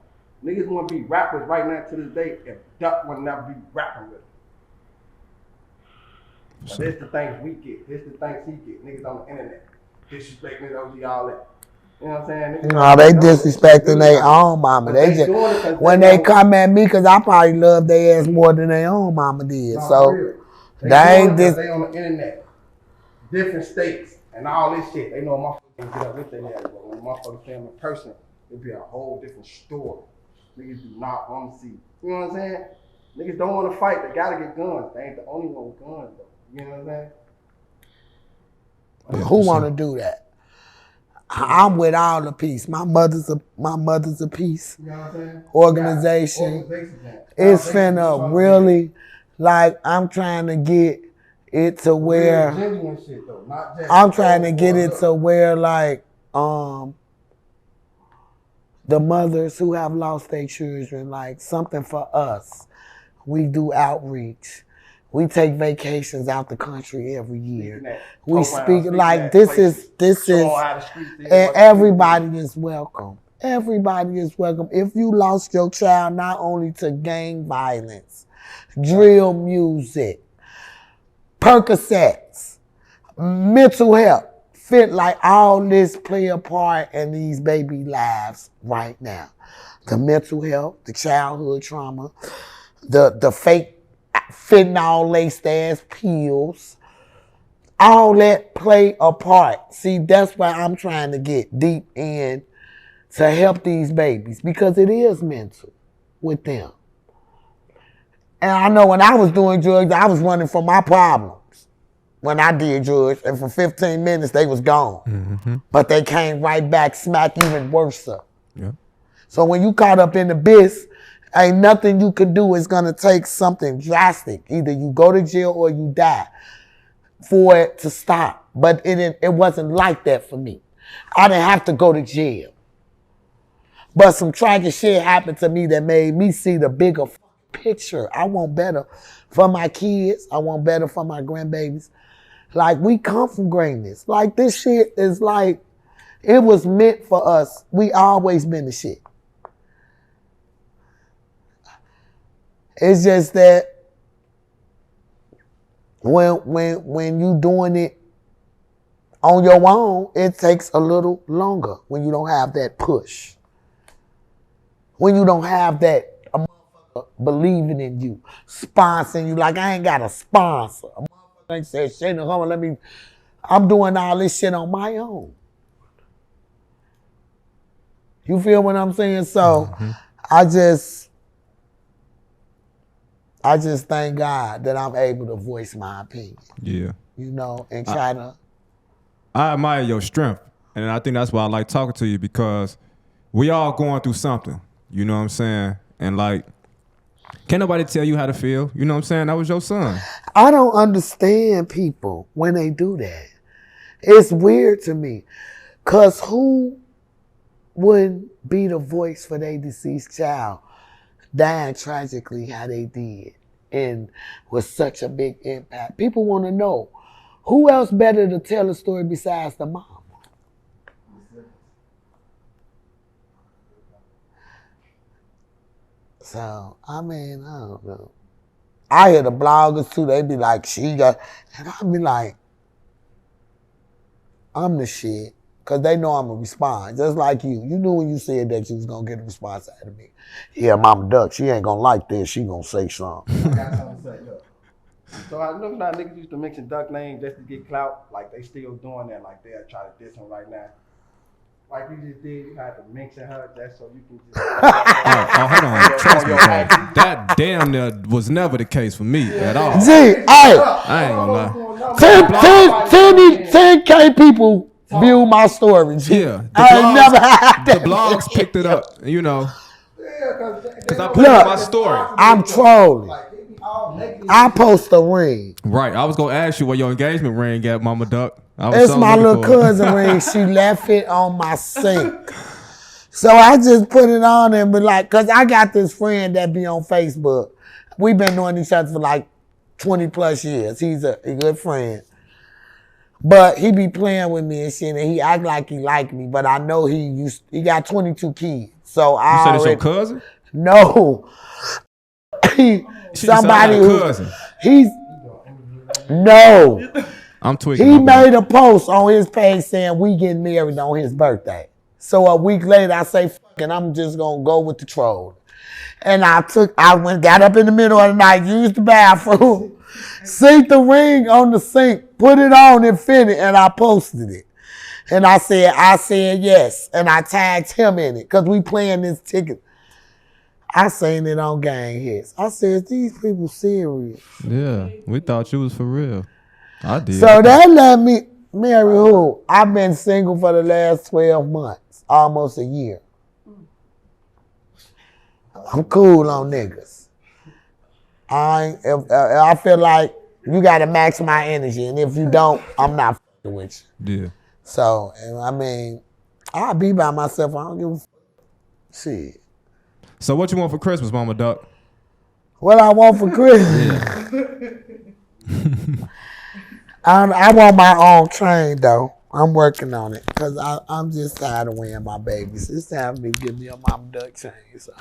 Niggas want to be rappers right now to this day if Duck would never be rapping with them. So this the things we get. This the things he get. Niggas on the internet. Disrespecting OG, all that. You know what I'm saying? Niggas no, they disrespecting their own mama. They just, when they come at me, because I probably love their ass more than their own mama did. No, so they ain't this. They on the internet. Different states and all this shit. They know motherfuckers get up with their ass. But when motherfuckers see them in person, it'll be a whole different story. Niggas do not want to see. You know what I'm saying? Niggas don't want to fight. They gotta get guns. They ain't the only one with guns though. You know what I'm saying? Who want to do that? I'm with all the peace. My mother's a peace. You know what I'm saying? Organization. It's finna really, like, I'm trying to get it to where shit, though, not just I'm trying to get it to where, like, the mothers who have lost their children, like, something for us. We do outreach. We take vacations out the country every year. We speak like this is, and everybody is welcome. Everybody is welcome. If you lost your child not only to gang violence, drill music, Percocets, mental health, fit like all this play a part in these baby lives right now. The mental health, the childhood trauma, the fake fentanyl laced ass pills, all that play a part. See, that's why I'm trying to get deep in to help these babies, because it is mental with them. And I know when I was doing drugs, I was running from my problems when I did drugs, and for 15 minutes they was gone. Mm-hmm. But they came right back, smack even worse. Yeah. So when you caught up in the biz, ain't nothing you could do. It's gonna take something drastic. Either you go to jail or you die for it to stop. But it wasn't like that for me. I didn't have to go to jail. But some tragic shit happened to me that made me see the bigger picture. I want better for my kids. I want better for my grandbabies. Like, we come from greatness. Like, this shit is like, it was meant for us. We always been the shit. It's just that when you doing it on your own, it takes a little longer when you don't have that push. When you don't have that a motherfucker believing in you, sponsoring you. Like, I ain't got a sponsor. A motherfucker ain't said, Shayna, come on, I'm doing all this shit on my own. You feel what I'm saying? So I just thank God that I'm able to voice my opinion. Yeah. You know, and try to. I admire your strength. And I think that's why I like talking to you, because we all going through something. You know what I'm saying? And like, can't nobody tell you how to feel. You know what I'm saying? That was your son. I don't understand people when they do that. It's weird to me. Because who would be the voice for their deceased child dying tragically how they did and with such a big impact? People want to know, who else better to tell a story besides the mom? So, I mean, I don't know. I hear the bloggers too, they be like, and I be like, I'm the shit. Because they know I'm going to respond, just like you. You knew when you said that you was going to get a response out of me. Yeah, Mama Duck, she ain't going to like this. She going to say something. I got something to say, look. So I look now, niggas used to mention Duck name just to get clout. Like, they still doing that. Like, they'll try to diss him right now. Like you just did, you had to mention her just so you can just... Hold on. Trust me, bro. That damn near was never the case for me at all. Gee, hey! I ain't gonna lie. 10K people view my stories. Yeah. I ain't never had that. The blogs picked it up, you know. Because I put it in my story. I'm trolling. I post a ring. Right. I was gonna ask you where your engagement ring at, Mama Duck. It's my little cousin ring. She left it on my sink. So I just put it on and be like, cause I got this friend that be on Facebook. We've been knowing each other for like 20 plus years. He's a good friend. But he be playing with me and shit, and he act like he like me, but I know he got 22 kids. So You said it's your cousin? No. Somebody who cousin. No. I'm tweaking. He made a post on his page saying we getting married on his birthday. So a week later, I say, fuck it, I'm just gonna go with the troll. And got up in the middle of the night, used the bathroom, synced the ring on the sink, put it on Infinity, and I posted it. And I said yes. And I tagged him in it, because we playing this ticket. I seen it on Gang Hits. I said, these people serious. Yeah, we thought you was for real. I did. So that let me marry who? I've been single for the last 12 months, almost a year. I'm cool on niggas. I feel like you gotta match my energy, and if you don't, I'm not fucking with you. Yeah. So, I mean, I'll be by myself. I don't give a shit. So what you want for Christmas, Mama Duck? What I want for Christmas? I want my own train, though. I'm working on it, because I'm just tired of wearing my babies. It's time for me to give me a Mama Duck chain, so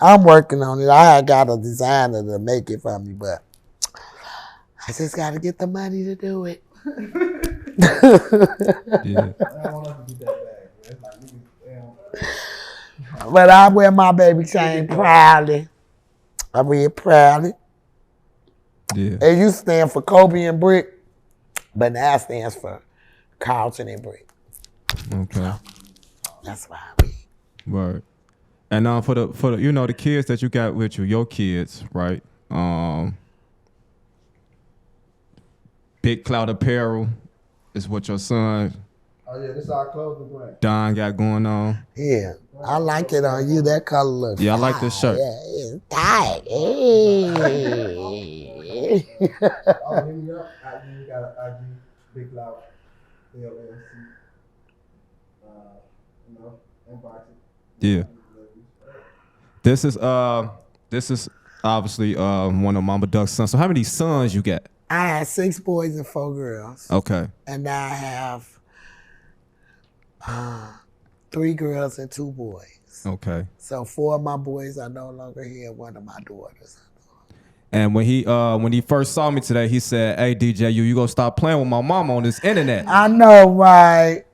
I'm working on it. I got a designer to make it for me, but I just got to get the money to do it. Yeah. I don't want us to do that bad. It's like, damn. But I wear my baby chain proudly. I wear it proudly. Yeah. It used to stand for Kobe and Brick, but now it stands for Carlton and Brick. Okay. That's why I wear it. Right. And for the you know the kids that you got with you, your kids, right? Big Clout Apparel is what your son Oh yeah, this is our clothing brand. Don got going on. Yeah, I like it on you. That color looks Yeah, I like this shirt. Yeah, it's tight. Hey. Oh, hit me up. You got an IG, Big Loud, LLC. Inbox it. Yeah. This is obviously one of Mama Duck's sons. So how many sons you got? I had 6 boys and 4 girls. Okay. And now I have 3 girls and 2 boys. Okay. So 4 of my boys are no longer here. 1 of my daughters. And when he first saw me today, he said, "Hey DJU, you gonna stop playing with my mama on this internet?" I know, right?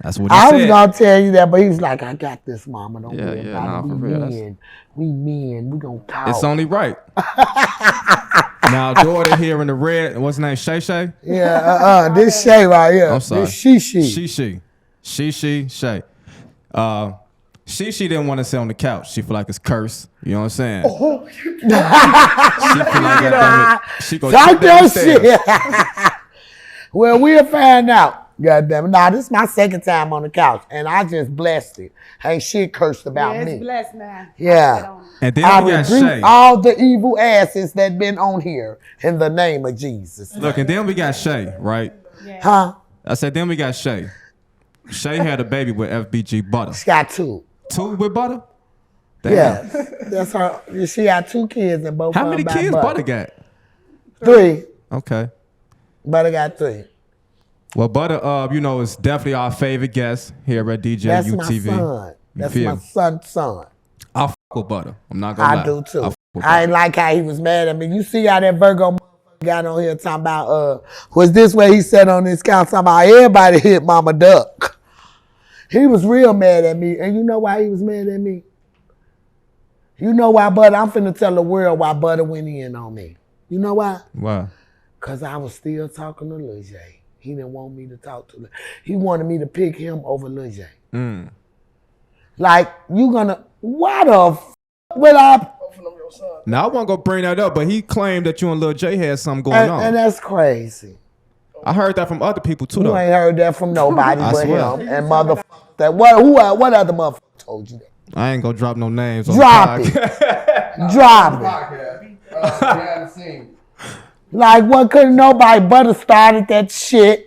That's what he I said. was gonna tell you that, but he was like, "I got this, mama. Don't Yeah, worry yeah, about nah, it. for We real. men. We men. We gonna talk." It's only right. Now, daughter here in the red, what's her name? Shay Shay? Yeah, this Shay right here. I'm sorry. This she. She, Shay. She didn't want to sit on the couch. She feel like it's cursed. You know what I'm saying? She feel like goddamn it, she go Talk jump down the that stairs. shit. Well, we'll find out. Goddamn it. Nah, this is my second time on the couch, and I just blessed it. Ain't shit cursed about Yeah, me. it's blessed now. Yeah. And then I we got rebuke Shay. all the evil asses that been on here in the name of Jesus. Look, and then we got Shay, right? Yeah. Huh? I said, then we got Shay. Shay had a baby with FBG Butta. She got 2. 2 with Butta? Damn. Yeah. That's her. She got 2 kids and both How of many them by kids Butter. Butta got? 3. Okay. Butter got 3. Well, Butta, is definitely our favorite guest here at DJUTV. That's my son. That's my son. I fuck with Butta. I'm not gonna lie. I do too. fuck with I Butta. ain't like how he was mad at me. You see how that Virgo motherfucker got on here talking about, was this way he sat on this couch talking about everybody hit Mama Duck. He was real mad at me. And you know why he was mad at me? You know why, Butter? I'm finna tell the world why Butter went in on me. You know why? Why? Because I was still talking to Lil J. He didn't want me to talk to Lil. He wanted me to pick him over Lil J. Like, why the f*** would I? Now, I wasn't gonna bring that up, but he claimed that you and Lil J had something going on. And that's crazy. I heard that from other people too, You though. ain't heard that from nobody I but swear. him. And motherfucker, that what other motherfucker told you that? I ain't gonna drop no names. Drop on it. the podcast. Drop it. Podcast. behind the scenes. Like, what couldn't nobody Butta started that shit?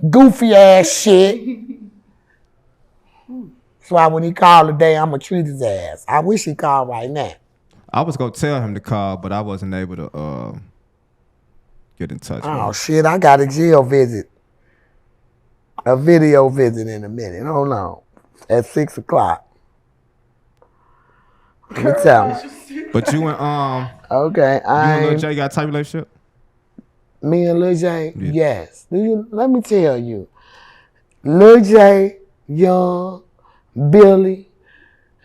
Goofy ass shit. That's why when he called today, I'ma treat his ass. I wish he called right now. I was gonna tell him to call, but I wasn't able to get in touch with Oh him. shit, I got a jail visit. A video visit in a minute. Hold on. At 6 o'clock. Let me tell me. But you and Okay, you and Lil J got a type relationship? me and Lil J, Yeah. yes. Let me tell you. Lil J, Young, Billy,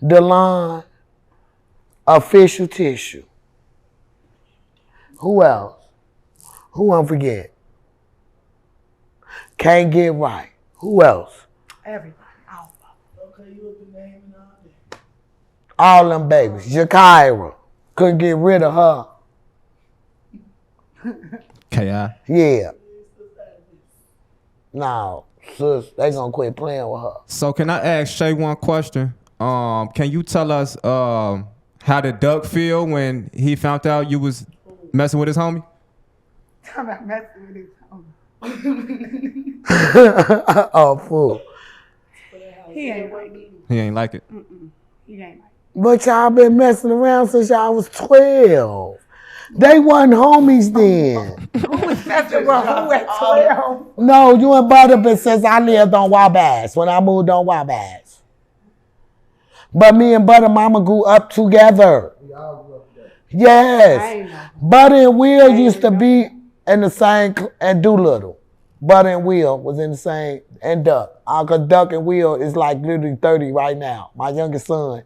DeLon, Official Tissue. Who else? Who I'm forget? Can't Get Right. Who else? Everybody. Okay, you with the name and all that. All them babies. Jakira. Couldn't get rid of her. K.I. Yeah. No, sis, they gonna quit playing with her. So can I ask Shay one question? Can you tell us how did Durk feel when he found out you was messing with his homie? I'm not messing with his homie. Oh, fool. He ain't like it. He ain't like it. He ain't like it. But y'all been messing around since y'all was 12. They wasn't homies then. Who was messing with who at 12? No, you and Butta been since I lived on Wabash, when I moved on Wabash. But me and Butta mama grew up together. I Yes. ain't know. Butta and Will used to be in the same, and Doolittle. Butta and Will was in the same, and Duck. Cause Duck and Will is like literally 30 right now. My youngest son.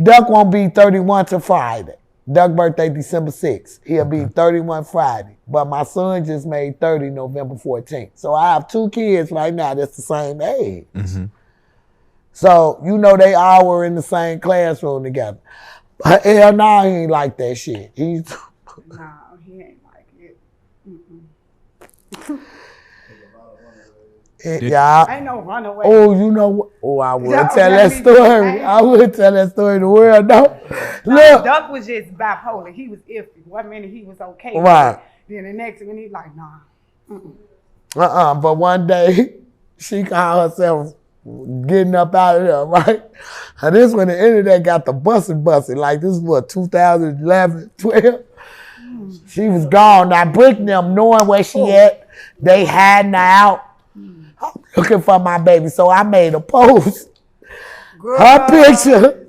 Duck won't be 31 till Friday. Duck birthday December 6th. He'll be 31 Friday. But my son just made 30 November 14th. So I have 2 kids right now that's the same age. So, you know, they all were in the same classroom together. But hell no, he ain't like that shit. He's No, he ain't like it. y'all. Ain't no runaway. Oh, you know what? Oh, I would Don't tell let that me story. do that. I would tell that story to the world. No. No, Look. Duck was just bipolar. He was iffy. One minute he was okay. with Right. it. Then the next minute he like, nah. But one day, she called herself getting up out of there, right? And this when the internet got the busting. Like this was what, 2011, 12? She was gone. Now Brick and them knowing where she at, they hiding her out. I'm looking for my baby. So I made a post. Her picture.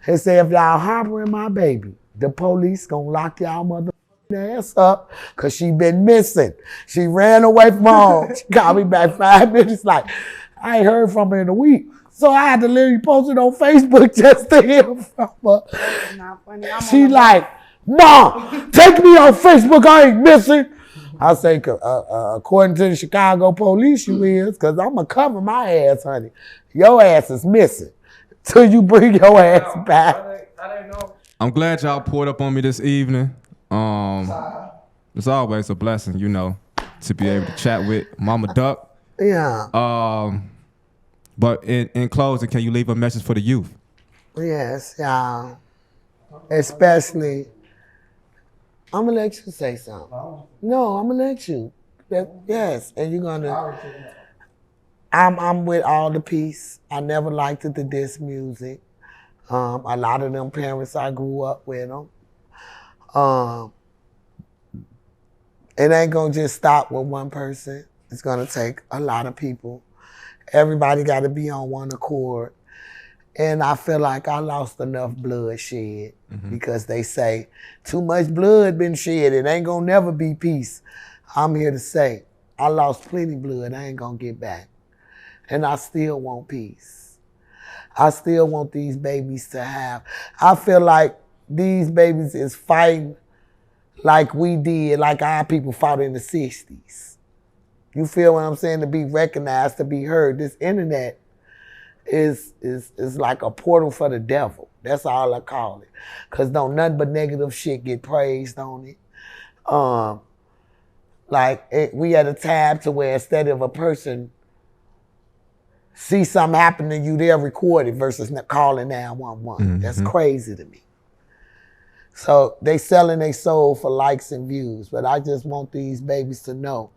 And said, if y'all harboring my baby, the police gonna lock y'all mother ass up because she been missing. She ran away from home. She called me back 5 minutes like, I ain't heard from her in a week. So I had to literally post it on Facebook just to hear from her. It's not funny. I'm She on the like, Mom, take me on Facebook, I ain't missing. I say, according to the Chicago police, you is, because I'm going to cover my ass, honey. Your ass is missing till you bring your ass back. I didn't know. I'm glad y'all pulled up on me this evening. It's always a blessing, you know, to be able to chat with Mama Duck. Yeah. But in closing, can you leave a message for the youth? Yes, y'all. Especially, I'm going to let you say something. No, I'm going to let you. Yes, and you're going to. I'm with all the peace. I never liked it to diss music. A lot of them parents, I grew up with them. It ain't gonna just stop with one person. It's gonna take a lot of people. Everybody gotta be on one accord. And I feel like I lost enough blood shed because they say too much blood been shed. It ain't gonna never be peace. I'm here to say I lost plenty blood. I ain't gonna get back. And I still want peace. I still want these babies to have. I feel like these babies is fighting like we did, like our people fought in the 60s. You feel what I'm saying? To be recognized, to be heard. This internet is like a portal for the devil. That's all I call it. Because don't nothing but negative shit get praised on it. We at a time to where instead of a person see something happen to you, they'll record it versus calling 911. That's crazy to me. So they selling their soul for likes and views. But I just want these babies to know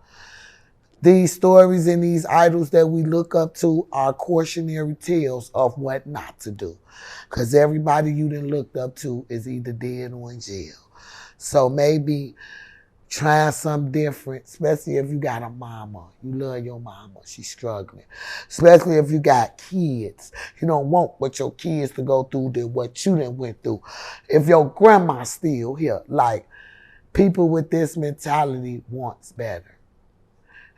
these stories and these idols that we look up to are cautionary tales of what not to do. Because everybody you done looked up to is either dead or in jail. So maybe trying something different, especially if you got a mama. You love your mama. She's struggling. Especially if you got kids. You don't want what your kids to go through than what you done went through. If your grandma's still here, like, people with this mentality wants better.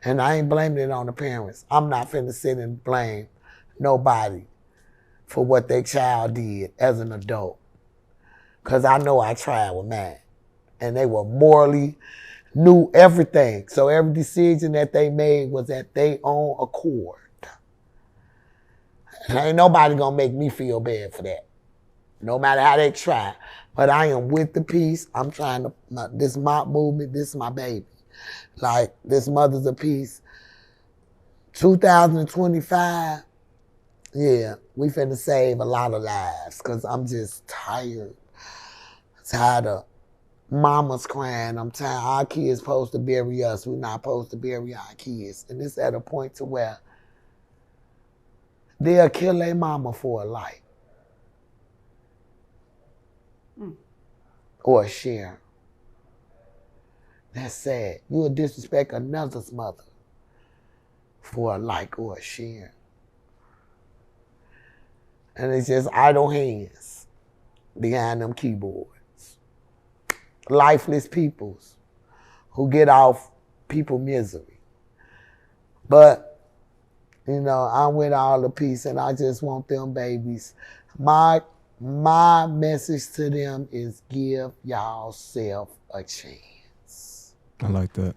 And I ain't blaming it on the parents. I'm not finna sit and blame nobody for what their child did as an adult. Because I know I tried with mine. And they were morally, knew everything. So every decision that they made was at their own accord. And ain't nobody gonna make me feel bad for that. No matter how they try. But I am with the peace. I'm trying to, this mob movement, this is my baby. Like, this Mothers of Peace. 2025, yeah, we finna save a lot of lives because I'm just tired. Tired of mamas crying. I'm tired. Our kids supposed to bury us. We're not supposed to bury our kids. And it's at a point to where they'll kill their mama for a life. Or a share. That's sad. You would disrespect another's mother for a like or a share. And it's just idle hands behind them keyboards. Lifeless peoples who get off people misery. But, you know, I'm with all the peace and I just want them babies. My message to them is give y'all self a chance. I like that.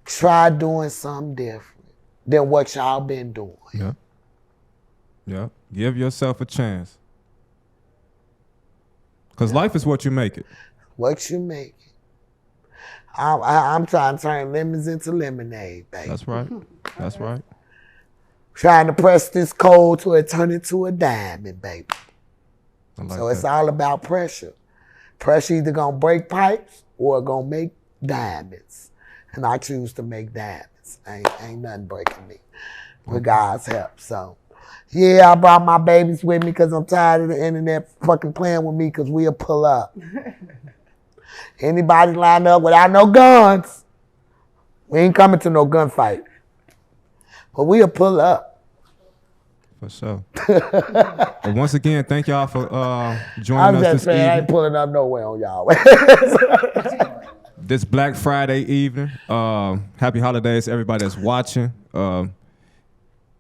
Try doing something different than what y'all been doing. Yeah. Yeah. Give yourself a chance. Because life is what you make it. What you make it. I'm trying to turn lemons into lemonade, baby. That's right. That's right. Trying to press this coal till it turn into a diamond, baby. I like So it's that. all about pressure. Pressure either gonna break pipes or gonna make diamonds. And I choose to make diamonds. Ain't nothing breaking me with God's help. So, yeah, I brought my babies with me because I'm tired of the internet fucking playing with me because we'll pull up. Anybody line up without no guns, we ain't coming to no gunfight. But we'll pull up. For sure. But once again, thank y'all for joining I'm us just this saying, I ain't evening. pulling up nowhere on y'all. This Black Friday evening. Happy holidays to everybody that's watching.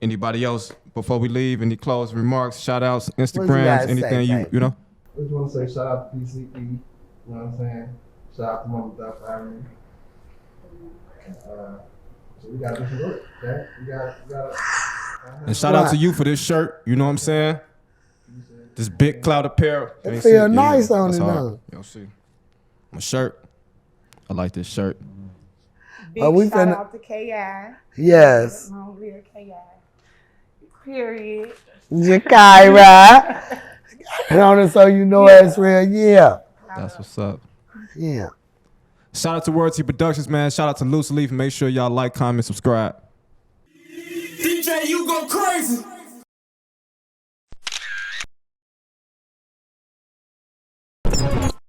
Anybody else before we leave? Any closing remarks, shout outs, Instagrams, guys anything say, you know? I just want to say shout out to PCE. You know what I'm saying? Shout out to Momma for having me. So we got to do some work, okay? We got And shout out to you for this shirt. You know what I'm saying? This big cloud apparel. It Ain't feel see nice on that's it, hard. though. You'll see. My shirt. I like this shirt. Big we shout finna- out to KI. Yes. Long live KI. Period. Jakira. And on it so you know it's real, yeah. That's what's up. Yeah. Shout out to Word T Productions, man. Shout out to Loose Leaf. Make sure y'all like, comment, subscribe. DJU go crazy.